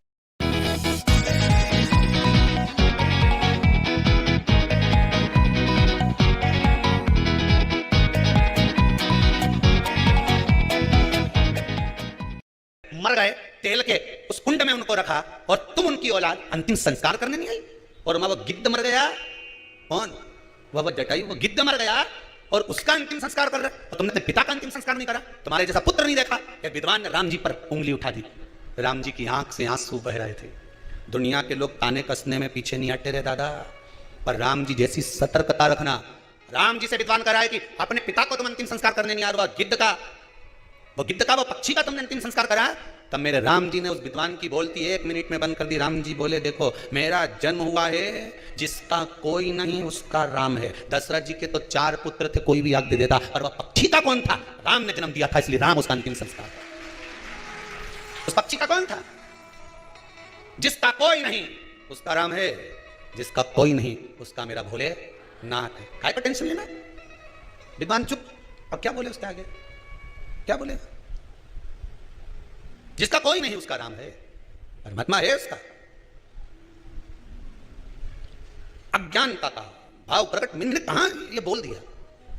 मर गए, तेल के उस कुंड में उनको रखा और तुम उनकी औलाद अंतिम संस्कार करने नहीं आई। और वो गिद्ध मर गया, कौन? वह जटायु, वो गिद्ध मर गया और उसका अंतिम संस्कार कर रहे, और तुमने अपने पिता का अंतिम संस्कार नहीं करा, तुम्हारे जैसा पुत्र नहीं देखा। एक विद्वान ने राम जी पर उंगली उठा दी, राम जी की आंख से आंसू बह रहे थे। दुनिया के लोग ताने कसने में पीछे नहीं हटे रहे दादा, पर राम जी जैसी सतर्कता रखना। राम जी से विद्वान करा है कि अपने पिता को तुम अंतिम संस्कार करने नहीं आ रहा, वो गिद्ध का वो पक्षी का तुमने अंतिम संस्कार करा। तब मेरे राम जी ने उस विद्वान की बोलती 1 मिनट में बंद कर दी। राम जी बोले, देखो मेरा जन्म हुआ है, जिसका कोई नहीं उसका राम है। दशरथ जी के तो 4 पुत्र थे, कोई भी आग दे देता, और वह पक्षी का कौन था? राम ने जन्म दिया था, इसलिए राम उसका अंतिम संस्कार। उस पक्षी का कौन था? जिसका कोई नहीं उसका राम है, जिसका कोई नहीं उसका मेरा भोले नाथ है। काय का टेंशन लेना? विद्वान चुप। अब क्या बोले उसके आगे? क्या बोले? जिसका कोई नहीं उसका राम है, परमात्मा है उसका। अज्ञानता का भाव प्रकट मैंने कहां ये बोल दिया?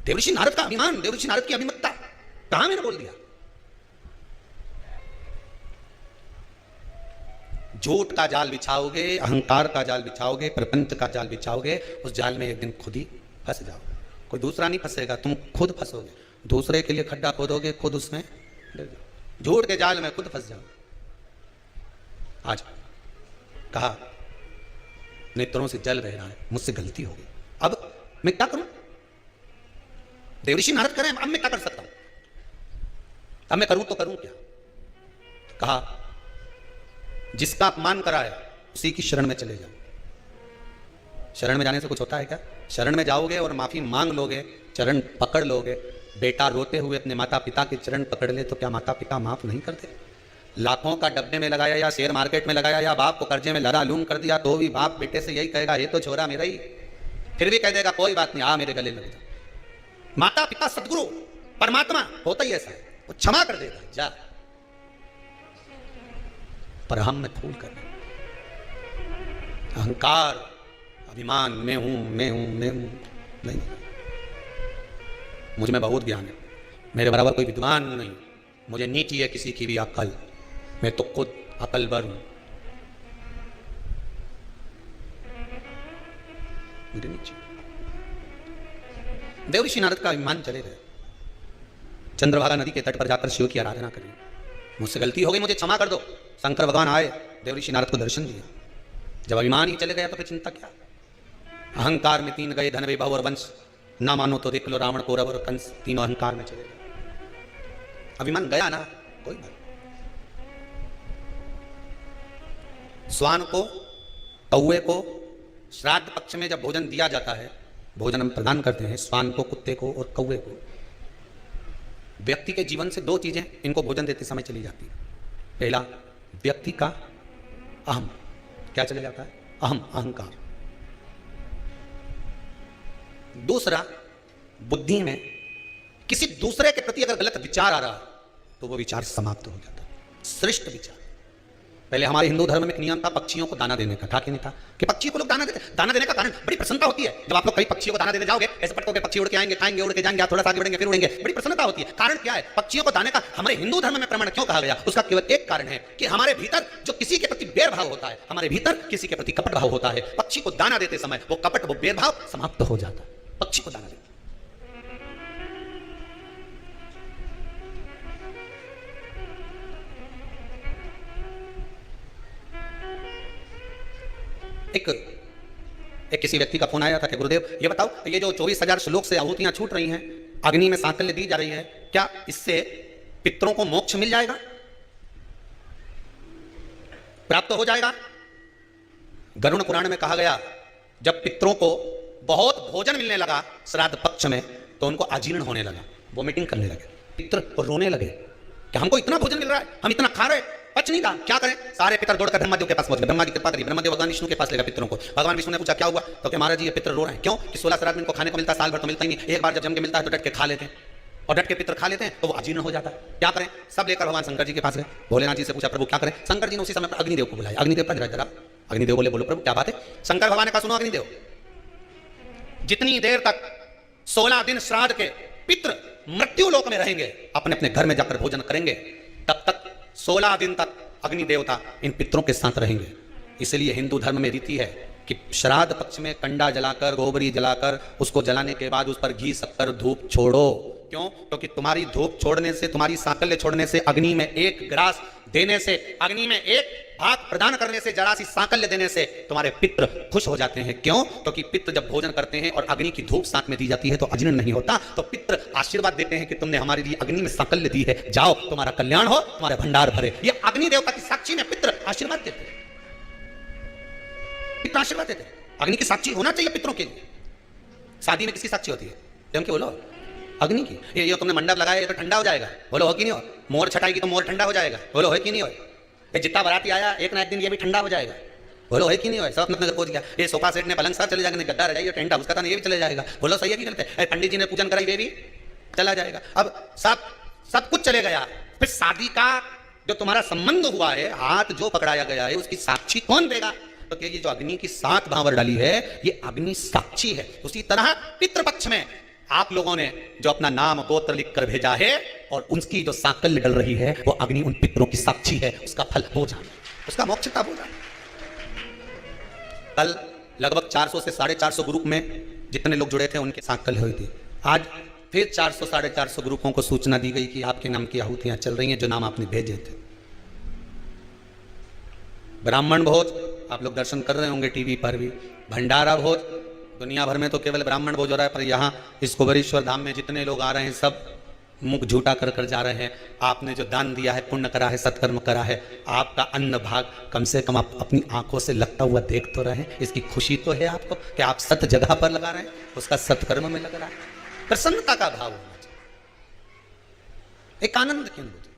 देवऋषि नारद का अभिमान, देवऋषि नारद की अभिमतता कहां मैंने बोल दिया? झूठ का जाल बिछाओगे, अहंकार का जाल बिछाओगे, प्रपंच का जाल बिछाओगे, उस जाल में एक दिन खुद ही फंस जाओगे। कोई दूसरा नहीं फंसेगा, तुम खुद फंसोगे। दूसरे के लिए खड्डा खोदोगे, खुद उसमें झूठ के जाल में खुद फंस जाओ। आज कहा नेत्रों से जल बह रहा है, मुझसे गलती हो गई, अब मैं क्या करूं? देवऋषि नारद करें, अब मैं क्या कर सकता हूं? अब मैं करूं तो करूं क्या? कहा जिसका अपमान करा है उसी की शरण में चले जाओ। शरण में जाने से कुछ होता है क्या? शरण में जाओगे और माफी मांग लोगे, चरण पकड़ लोगे। बेटा रोते हुए अपने माता पिता के चरण पकड़ ले तो क्या माता पिता माफ नहीं करते? लाखों का डब्बे में लगाया या शेयर मार्केट में लगाया या बाप को कर्जे में लड़ा लून कर दिया तो भी बाप बेटे से यही कहेगा, ये तो छोरा मेरा ही, फिर भी कह देगा कोई बात नहीं, आ मेरे गले लग जा। माता पिता सदगुरु परमात्मा होता ही ऐसा है, वो क्षमा कर देगा, जा। पर हम में फूल कर अहंकार, अभिमान, मैं हूं, मैं हूं, मैं हूं, नहीं। मुझ में बहुत ज्ञान है, मेरे बराबर कोई विद्वान नहीं, मुझे नहीं चाहिए किसी की भी अकल, मैं तो खुद अकलवर हूं, मुझे नहीं चाहिए। देवऋषि नारद का अभिमान चले गए, चंद्रभागा नदी के तट पर जाकर शिव की आराधना करी। मुझसे गलती हो गई, मुझे क्षमा कर दो। शंकर भगवान आए, देवऋषि नारद को दर्शन दिया। जब अभिमान ही चले गया तो फिर चिंता क्या। अहंकार में 3 गए, धन वैभव और वंश, ना मानो तो देख लो रावण, कौरव और कंस, तीनों अहंकार में चले गए। अभिमान गया ना, कोई बात। स्वान को, कौवे को श्राद्ध पक्ष में जब भोजन दिया जाता है, भोजन हम प्रदान करते हैं स्वान को, कुत्ते को और कौवे को। व्यक्ति के जीवन से 2 चीजें इनको भोजन देते समय चली जाती है। पहला, व्यक्ति का अहम, क्या चले जाता है, अहम, अहंकार। दूसरा, बुद्धि में किसी दूसरे के प्रति अगर गलत विचार आ रहा है तो वो विचार समाप्त हो जाता है। श्रेष्ठ विचार। पहले हमारे हिंदू धर्म में एक नियम था पक्षियों को दाना देने का, था कि नहीं था, कि पक्षियों को लोग दाना देते। दाना देने का कारण बड़ी प्रसन्नता होती है। जब आप लोग कई पक्षियों को दाना देने जाओगे, ऐसे पटकोगे, पक्षी उड़ के आएंगे, खाएंगे, उड़ के जाएंगे, थोड़ा सा आगे बढ़ेंगे, फिर उड़ेंगे, बड़ी प्रसन्नता होती है। कारण क्या है? पक्षियों को दाने का हमारे हिंदू धर्म में प्रमाण क्यों कहा गया? उसका केवल एक कारण है कि हमारे भीतर जो किसी के प्रति बैरभाव होता है, हमारे भीतर किसी के प्रति कपट भाव होता है, पक्षी को दाना देते समय वो कपट, वो बैरभाव समाप्त हो जाता है। पक्षी को दाना देते एक किसी व्यक्ति का फोन आया था कि गुरुदेव ये बताओ, ये जो 24,000 श्लोक से आहुतियां छूट रही हैं, अग्नि में सांकल्य दी जा रही है, क्या इससे पितरों को मोक्ष मिल जाएगा, प्राप्त हो जाएगा? गरुड़ पुराण में कहा गया, जब पितरों को बहुत भोजन मिलने लगा श्राद्ध पक्ष में तो उनको अजीर्ण होने लगा, वोमिटिंग करने लगे, पितर रोने लगे कि हमको इतना भोजन मिल रहा है, हम इतना खा रहे, पच नहीं रहा, क्या करें? सारे पितर दौड़कर ब्रह्मदेव के पास पहुंच गए। ब्रह्मा की कृपा करी, ब्रह्मदेव भगवान विष्णु के पास लेगा पितरों को। भगवान विष्णु ने पूछा क्या हुआ, तो कि महाराज जी ये पितर रो रहे हैं। क्यों? कि 16 श्राद्ध में इनको खाने को मिलता है, साल भर तो मिलता ही नहीं, एक बार जब जम के मिलता है तो डट के खा लेते हैं, और डट के पितर खा लेते हैं तो वो अजीर्ण हो जाता है। क्या करें? सब लेकर भगवान शंकर जी के पास गए। भोलेनाथ जी से पूछा प्रभु क्या करें? शंकर जी ने उसी समय पर अग्निदेव को बुलाया। अग्निदेव का जरा अग्निदेव बोले बोलो प्रभु क्या बात है? शंकर भगवान ने कहा सुनो अग्निदेव, जितनी देर तक 16 दिन श्राद्ध के पितर मृत्यु लोक में रहेंगे, अपने अपने घर में जाकर भोजन करेंगे, तब तक 16 दिन तक अग्नि देवता इन पितरों के साथ रहेंगे। इसलिए हिंदू धर्म में रीति है कि श्राद्ध पक्ष में कंडा जलाकर, गोबरी जलाकर, उसको जलाने के बाद उस पर घी, शक्कर, धूप छोड़ो। क्यों? क्योंकि तुम्हारी धूप छोड़ने से, तुम्हारी सांकल्य छोड़ने से, अग्नि में एक ग्रास देने से, अग्नि में एक भाग प्रदान करने से, जरा सी सांकल्य देने से तुम्हारे पितृ खुश हो जाते हैं। क्यों? क्योंकि पितृ जब भोजन करते हैं और अग्नि की धूप साथ में दी जाती है तो अजीर्ण नहीं होता, तो पितृ आशीर्वाद देते हैं कि तुमने हमारे लिए अग्नि में सांकल्य दी है, जाओ तुम्हारा कल्याण हो, तुम्हारे भंडार भरे। ये अग्नि देवता की साक्षी में पितृ आशीर्वाद देते हैं, पितृ आशीर्वाद देते हैं। अग्नि की साक्षी होना चाहिए पितरों के लिए। शादी में किसकी साक्षी होती है? जम के बोलो, अग्नि की। ये तुमने मंडप लगाया, ये तो ठंडा हो जाएगा, बोलो हो कि नहीं हो? मोर छटाएगी तो मोर ठंडा हो जाएगा, बोलो हो कि नहीं हो? जितना बाराती आया एक ना एक दिन ये भी ठंडा हो जाएगा, बोलो है कि नहीं हो? सब अपने पहुंच गया। ये सोफा सेट ने पलंग साथ चले जाएगा, गद्दा रह जाएगा, टेंट हाउस का था ये भी चले जाएगा, बोलो सही है कि गलत है? पंडित जी ने पूजन कराई, ये भी चला जाएगा। अब सब कुछ चले गया। फिर शादी का जो तुम्हारा संबंध हुआ है, हाथ जो पकड़ाया गया है, उसकी साक्षी कौन देगा? तो ये जो अग्नि की 7 भावर डाली है, ये अग्नि साक्षी है। उसी तरह पितृपक्ष में आप लोगों ने जो अपना नाम गोत्र लिख कर भेजा है और उनकी जो सांकल्य डल रही है, वो अग्नि उन पितरों की साक्षी है, उसका फल हो जाए, उसका मोक्षता हो जाए। कल लगभग 400 से 450 ग्रुप में जितने लोग जुड़े थे उनके सांकल्य हुई थी। आज फिर 400 450 ग्रुपों को सूचना दी गई कि आपके नाम की आहुतियां चल रही हैं, जो नाम आपने भेजे थे। ब्राह्मण भोज आप लोग दर्शन कर रहे होंगे टीवी पर भी, भंडारा भोज, दुनिया भर में तो केवल ब्राह्मण भोज हो रहा है, पर यहाँ इस कुबेरेश्वर धाम में जितने लोग आ रहे हैं सब मुख झूठा कर कर जा रहे हैं। आपने जो दान दिया है, पुण्य करा है, सत्कर्म करा है, आपका अन्न भाग कम से कम आप अपनी आंखों से लगता हुआ देख तो रहे हैं। इसकी खुशी तो है आपको कि आप सत जगह पर लगा रहे हैं, उसका सत्कर्म में लग रहा है। प्रसन्नता का भाव होना चाहिए, एक आनंद की अनुभूति।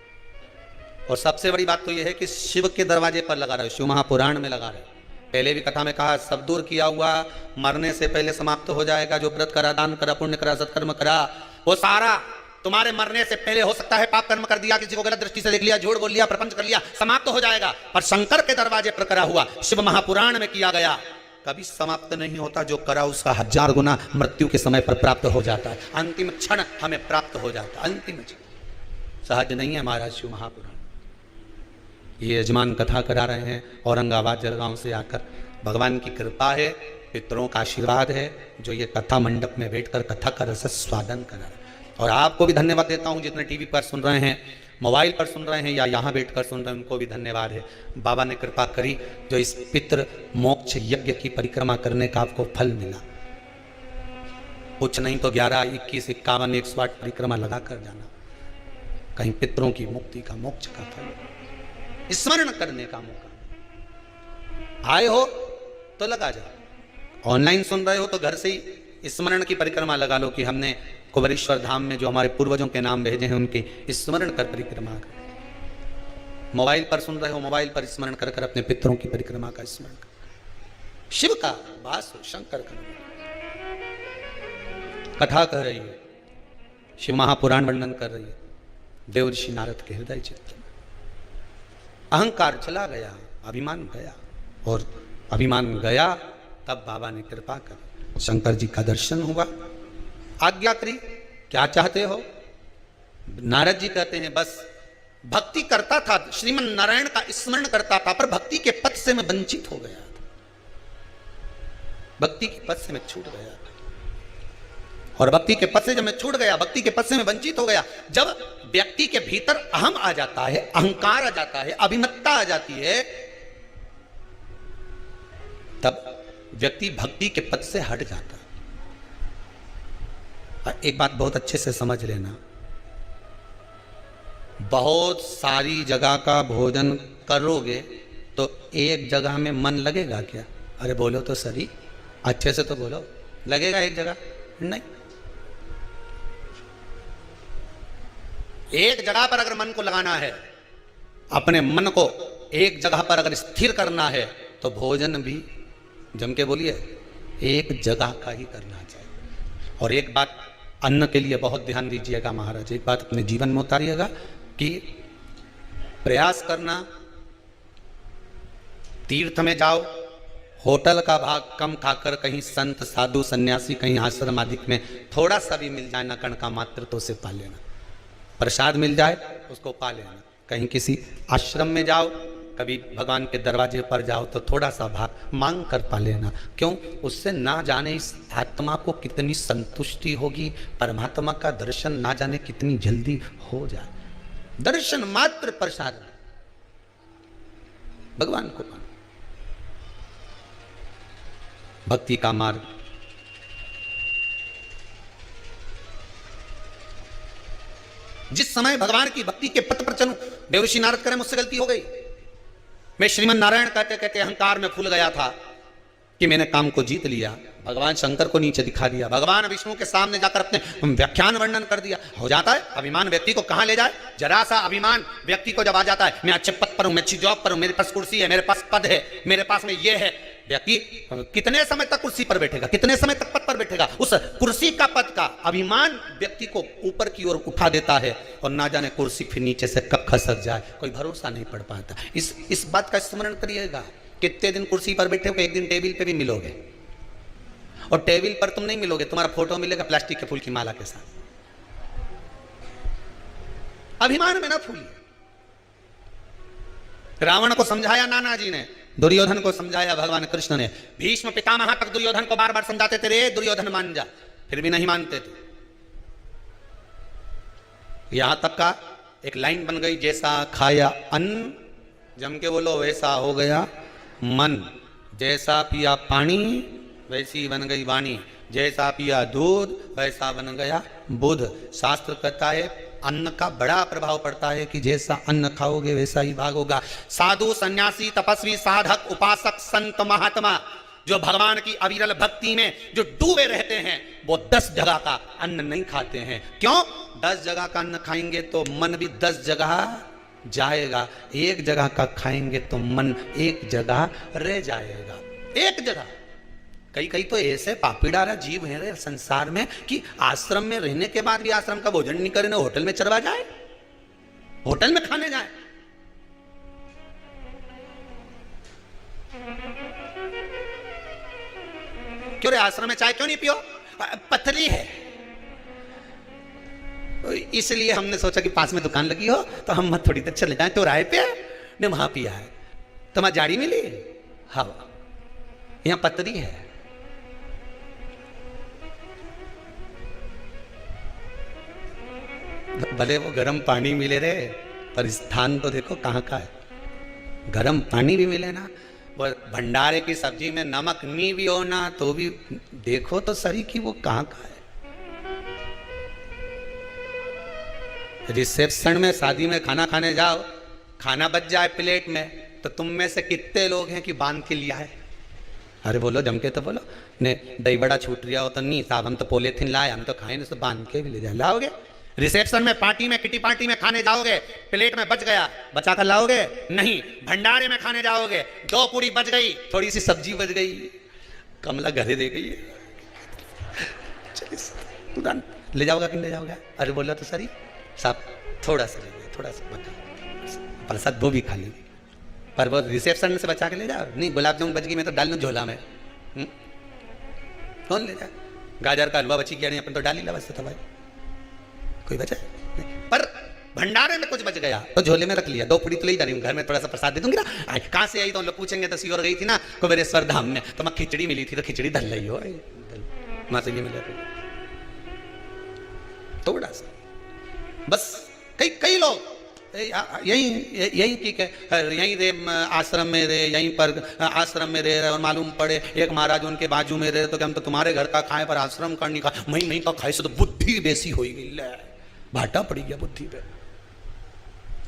और सबसे बड़ी बात तो यह है कि शिव के दरवाजे पर लगा रहे हो, शिव महापुराण में लगा रहे हो। पहले भी कथा में कहा, सब दूर किया हुआ मरने से पहले समाप्त हो जाएगा। जो व्रत करा, दान करा, पुण्य करा, सत्कर्म करा, वो सारा तुम्हारे मरने से पहले हो सकता है पाप कर्म कर दिया, किसी को गलत दृष्टि से देख लिया, झूठ बोल लिया, प्रपंच कर लिया, समाप्त हो जाएगा। पर शंकर के दरवाजे पर करा हुआ, शिव महापुराण में किया गया कभी समाप्त नहीं होता, जो करा उसका 1000 गुना मृत्यु के समय पर प्राप्त हो जाता है, अंतिम क्षण हमें प्राप्त हो जाता है, अंतिम क्षण। सहज नहीं है महाराज शिव महापुराण। ये यजमान कथा करा रहे हैं औरंगाबाद जलगांव से आकर। भगवान की कृपा है, पितरों का आशीर्वाद है, जो ये कथा मंडप में बैठकर कथा का रस स्वादन करा। और आपको भी धन्यवाद देता हूँ जितने टीवी पर सुन रहे हैं, मोबाइल पर सुन रहे हैं या यहाँ बैठकर सुन रहे हैं, उनको भी धन्यवाद है। बाबा ने कृपा करी जो इस पितृ मोक्ष यज्ञ की परिक्रमा करने का आपको फल मिला। कुछ नहीं तो 11, 21, 51, 108 परिक्रमा लगा कर जाना, कहीं पितरों की मुक्ति का, मोक्ष का फल, स्मरण करने का मौका। आए हो तो लगा जाओ, ऑनलाइन सुन रहे हो तो घर से ही स्मरण की परिक्रमा लगा लो कि हमने कुबेरेश्वर धाम में जो हमारे पूर्वजों के नाम भेजे हैं उनके स्मरण कर परिक्रमा कर। मोबाइल पर सुन रहे हो, मोबाइल पर स्मरण कर कर अपने पितरों की परिक्रमा का स्मरण कर। शिव का वास हो, शंकर का कथा कर रही है, शिव महापुराण वर्णन कर रही है। देवर्षि नारद के हृदय चित्त में अहंकार चला गया, अभिमान गया, और अभिमान गया तब बाबा ने कृपा कर शंकर जी का दर्शन हुआ। आज्ञा करी, क्या चाहते हो? नारद जी कहते हैं बस भक्ति करता था, श्रीमन नारायण का स्मरण करता था, पर भक्ति के पथ से मैं वंचित हो गया था, भक्ति के पथ से मैं छूट गया था। और भक्ति के पथ से जब मैं छूट गया, भक्ति के पथ से मैं वंचित हो गया, जब व्यक्ति के भीतर अहम आ जाता है, अहंकार आ जाता है, अभिमत्ता आ जाती है, तब व्यक्ति भक्ति के पथ से हट जाता है। एक बात बहुत अच्छे से समझ लेना, बहुत सारी जगह का भोजन करोगे तो एक जगह में मन लगेगा क्या? अरे बोलो तो सही, अच्छे से तो बोलो, लगेगा एक जगह? नहीं। एक जगह पर अगर मन को लगाना है, अपने मन को एक जगह पर अगर स्थिर करना है, तो भोजन भी जम के बोलिए एक जगह का ही करना चाहिए। और एक बात अन्न के लिए बहुत ध्यान दीजिएगा महाराज, एक बात अपने जीवन में उतारिएगा कि प्रयास करना, तीर्थ में जाओ, होटल का भाग कम खाकर कहीं संत साधु सन्यासी कहीं आश्रम आदि में थोड़ा सा भी मिल जाए ना कण का मात्र तो उसे पा लेना, प्रसाद मिल जाए उसको पा लेना। कहीं किसी आश्रम में जाओ, कभी भगवान के दरवाजे पर जाओ तो थोड़ा सा भाग मांग कर पा लेना। क्यों? उससे ना जाने इस आत्मा को कितनी संतुष्टि होगी, परमात्मा का दर्शन ना जाने कितनी जल्दी हो जाए। दर्शन मात्र प्रसाद भगवान को पाना, भक्ति का मार्ग। जिस समय भगवान की भक्ति के पथ पर चलूं, देवर्षि नारद करें मुझसे गलती हो गई, मैं श्रीमन नारायण कहते कहते अहंकार में फूल गया था कि मैंने काम को जीत लिया, भगवान शंकर को नीचे दिखा दिया, भगवान विष्णु के सामने जाकर अपने व्याख्यान वर्णन कर दिया। हो जाता है अभिमान व्यक्ति को कहां ले जाए, जरा सा अभिमान व्यक्ति को जब आ जाता है, मैं अच्छे पद पर हूं, मैं अच्छी जॉब पर हूं, मेरे पास कुर्सी है, मेरे पास पद है, मेरे पास में ये है, व्यक्ति कितने समय तक कुर्सी पर बैठेगा, कितने समय तक पद पर बैठेगा? उस कुर्सी का पद का अभिमान व्यक्ति को ऊपर की ओर उठा देता है, और ना जाने कुर्सी फिर नीचे से कब खसक जाए, कोई भरोसा नहीं पड़ पाता। इस बात का स्मरण करिएगा। कितने दिन कुर्सी पर बैठे हो, एक दिन टेबल पे भी मिलोगे, और टेबल पर तुम नहीं मिलोगे, तुम्हारा फोटो मिलेगा प्लास्टिक के फूल की माला के साथ। अभिमान में ना फूलिए। रावण को समझाया नाना जी ने, दुर्योधन को समझाया भगवान कृष्ण ने, भीष्म पितामह तक दुर्योधन को बार बार समझाते थे, रे दुर्योधन मान जा, फिर भी नहीं मानते थे। यहां तक का एक लाइन बन गई, जैसा खाया अन्न, जम के बोलो, वैसा हो गया मन, जैसा पिया पानी वैसी बन गई वाणी, जैसा पिया दूध वैसा बन गया बुध। शास्त्र कहता है अन्न का बड़ा प्रभाव पड़ता है कि जैसा अन्न खाओगे वैसा ही भाग होगा। साधु सन्यासी तपस्वी साधक उपासक संत महात्मा जो भगवान की अविरल भक्ति में जो डूबे रहते हैं, वो 10 जगह का अन्न नहीं खाते हैं। क्यों? 10 जगह का अन्न खाएंगे तो मन भी 10 जगह जाएगा, एक जगह का खाएंगे तो मन एक जगह रह जाएगा। एक जगह कई तो ऐसे पापीडारा जीव हैं रे संसार में कि आश्रम में रहने के बाद भी आश्रम का भोजन नहीं करे, होटल में चरवा जाए, होटल में खाने जाए। क्यों रे, आश्रम में चाय क्यों नहीं पियो? पथरी है। इसलिए हमने सोचा कि पास में दुकान लगी हो तो हम मत थोड़ी देर चले जाएं, तो राय पे ने वहां पिया है। तुम्हें जाड़ी मिली? हाँ, यहां पतरी है। भले वो गर्म पानी मिले रे, पर स्थान तो देखो कहाँ का है। गर्म पानी भी मिले ना, वो भंडारे की सब्जी में नमक नहीं भी हो ना, तो भी देखो तो सही कि वो कहाँ का है। रिसेप्शन में, शादी में खाना खाने जाओ, खाना बच जाए प्लेट में, तो तुम में से कितने लोग हैं कि बांध के लिया है? अरे बोलो, जम के तो बोलो। ने दही बड़ा छूट रहा हो तो नहीं साहब, हम तो पॉलीथिन लाए, हम तो खाए नहीं, तो बांध के भी ले जाए लाओगे। रिसेप्शन में, पार्टी में, किटी पार्टी में खाने जाओगे, प्लेट में बच गया, बचा कर लाओगे? नहीं। भंडारे में खाने जाओगे, 2 पूरी बच गई, थोड़ी सी सब्जी बच गई, कमला घरे दे गई, ले जाओगा कि ले जाओगा? अरे बोला तो सही साहब, थोड़ा सा ले, थोड़ा सा बचा, प्रसाद वो भी खा लेंगे, पर वो रिसेप्शन से बचा के ले जाओ। नहीं, गुलाब जामुन बच गई, मैं तो डाल लूँ झोला में, कौन ले जाए? गाजर का हलवा बची गया नहीं, अपन तो डाल ही ला, बस था भाई, कोई बचा नहीं। पर भंडारे में कुछ बच गया तो झोले में रख लिया, 2 पूरी तो ले जा रही हूँ, घर में थोड़ा सा प्रसाद दे दूंगी ना। कहाँ से आई तो लोग पूछेंगे, तो सीवर गई थी ना कुबेरेश्वर धाम में, तो मैं खिचड़ी मिली थी, तो खिचड़ी धल रही हो, वहां से ये मिला थोड़ा सा बस। कई लोग यही ठीक है, यहीं रे आश्रम में रे, यहीं पर आश्रम में रहे और मालूम पड़े एक महाराज उनके बाजू में रहे, तो क्या हम तो तुम्हारे घर का खाए पर आश्रम का नहीं खा, मही का खाए से तो बुद्धि बेसी हो गई, ले भाटा पड़ी गया बुद्धि पे।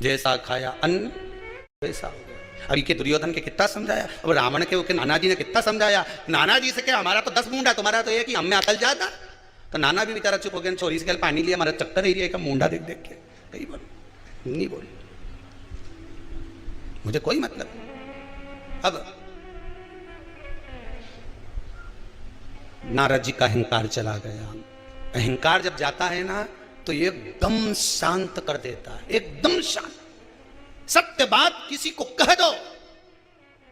जैसा खाया अन्न वैसा हो गया। अभी के दुर्योधन के कितना समझाया, अब रावण के नाना जी ने कितना समझाया। नाना जी से क्या, हमारा तो 10 मुंडा, तुम्हारा तो ये कि हमें अकल जाता। तो नाना भी बेचारा चुप हो गया, चोरी से पानी लिया, हमारा चक्कर ही रही है, मुंडा देख देख के कई बार नहीं बोली, मुझे कोई मतलब नहीं। अब नारद जी का अहंकार चला गया। अहंकार जब जाता है ना तो एकदम शांत कर देता है, एकदम शांत। सत्य बात किसी को कह दो,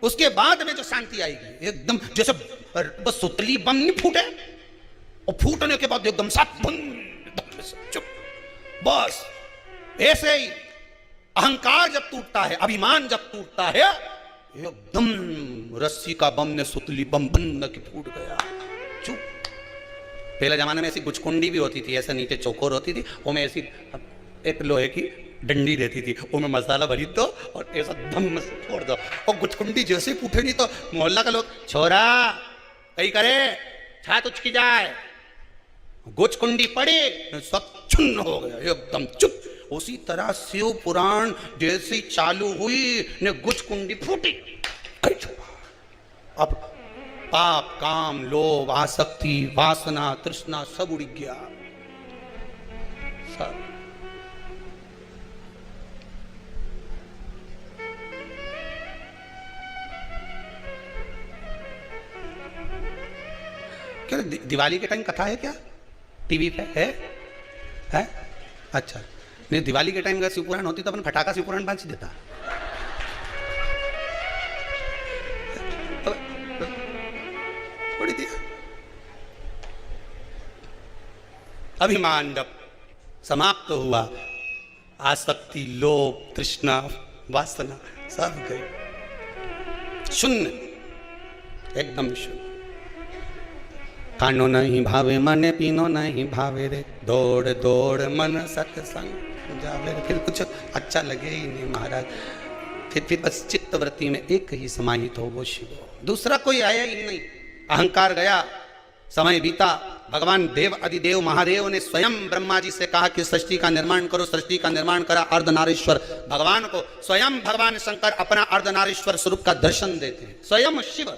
उसके बाद में जो शांति आएगी एकदम, जैसे बस सुतली बम नहीं फूटे और फूटने के बाद एकदम साफ चुप, बस ऐसे ही अहंकार जब टूटता है, अभिमान जब टूटता है, एकदम रस्सी का बम ने सुतली बम बन के फूट गया, चुप। पहले जमाने में ऐसी गुचकुंडी भी होती थी, ऐसा नीचे चौकोर होती थी, उसमें ऐसी एक लोहे की डंडी रहती थी, उसमें मसाला भरी दो और ऐसा धम से छोड़ दो, और गुचकुंडी जैसे ही फूटे नहीं तो मोहल्ला का लोग, छोरा कहीं करे छात उचकी जाए, गुचकुंडी पड़ी सब चुन्न हो गया, एकदम चुप। उसी तरह शिव पुराण जैसी चालू हुई ने गुचकुंडी फूटी, अब पाप, काम, लोभ, आसक्ति, वासना, तृष्णा सब उड़ गया, सब। क्या दिवाली के टाइम कथा है क्या टीवी पे है? अच्छा, नहीं, दिवाली के टाइम का शिव पुराण होती तो अपन फटाका शिव पुराण बांध देता। अभिमान जब समाप्त हुआ, आसक्ति, लोभ, तृष्णा, वासना सब गई, शून्य, एकदम शून्य। खानो नहीं भावे मने, पीनो नहीं भावे रे, दौड़ दौड़ मन सत्संग जावे रे। फिर कुछ अच्छा लगे ही नहीं महाराज, फिर बस चित्तवृत्ति में एक ही समाहित हो, वो शिव, दूसरा कोई आया ही नहीं। अहंकार गया, समय बीता, भगवान देव अधिदेव महादेव ने स्वयं ब्रह्मा जी से कहा कि सृष्टि का निर्माण करो। सृष्टि का निर्माण करा अर्धनारीश्वर भगवान को। स्वयं भगवान शंकर अपना अर्धनारीश्वर स्वरूप का दर्शन देते हैं, स्वयं शिव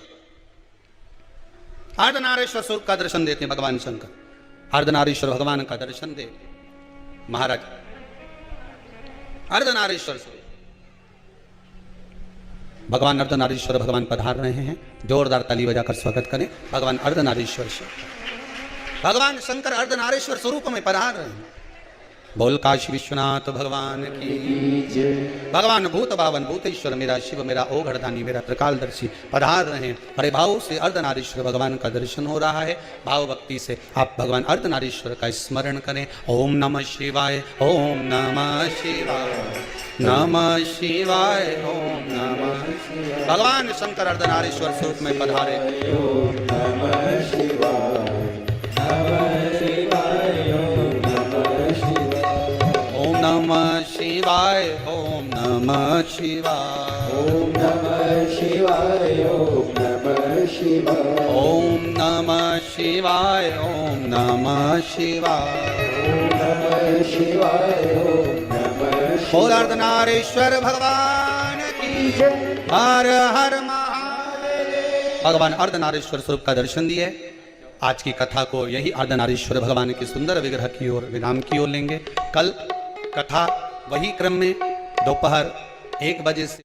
अर्धनारीश्वर स्वरूप का दर्शन देते हैं। भगवान शंकर अर्धनारीश्वर भगवान का दर्शन दे महाराज, अर्धनारीश्वर स्वरूप भगवान अर्धनारीश्वर भगवान पधार रहे हैं। जोरदार ताली बजाकर स्वागत करें भगवान अर्धनारीश्वर से। भगवान शंकर अर्धनारीश्वर स्वरूप में पधार रहे हैं। बोल काशी विश्वनाथ भगवान की जय। भगवान भूत बावन भूतेश्वर मेरा शिव मेरा ओघड़दानी मेरा त्रिकालदर्शी पधार रहे हैं। बड़े भाव से अर्धनारीश्वर भगवान का दर्शन हो रहा है। भाव भक्ति से आप भगवान अर्धनारीश्वर का स्मरण करें। ओम नमः शिवाय ओम नमः शिवाय नमः शिवाय ओम नमः शिवाय। भगवान शंकर अर्धनारीश्वर स्वरूप में पधारे। ओम नमः शिवाय ओम नमः शिवाय ओम नमः शिवाय ओम नमः शिवाय ओम नमः शिवाय ओम नमः शिवाय ओम नमः शिवाय ओम नमः शिवाय ओम नमः बोल अर्धनारीश्वर भगवान की जय। हर हर महादेव। भगवान अर्धनारीश्वर स्वरूप का दर्शन दिए। आज की कथा को यही अर्धनारीश्वर भगवान के सुंदर विग्रह की ओर विराम की ओर लेंगे। कल कथा वही क्रम में दोपहर 1 बजे से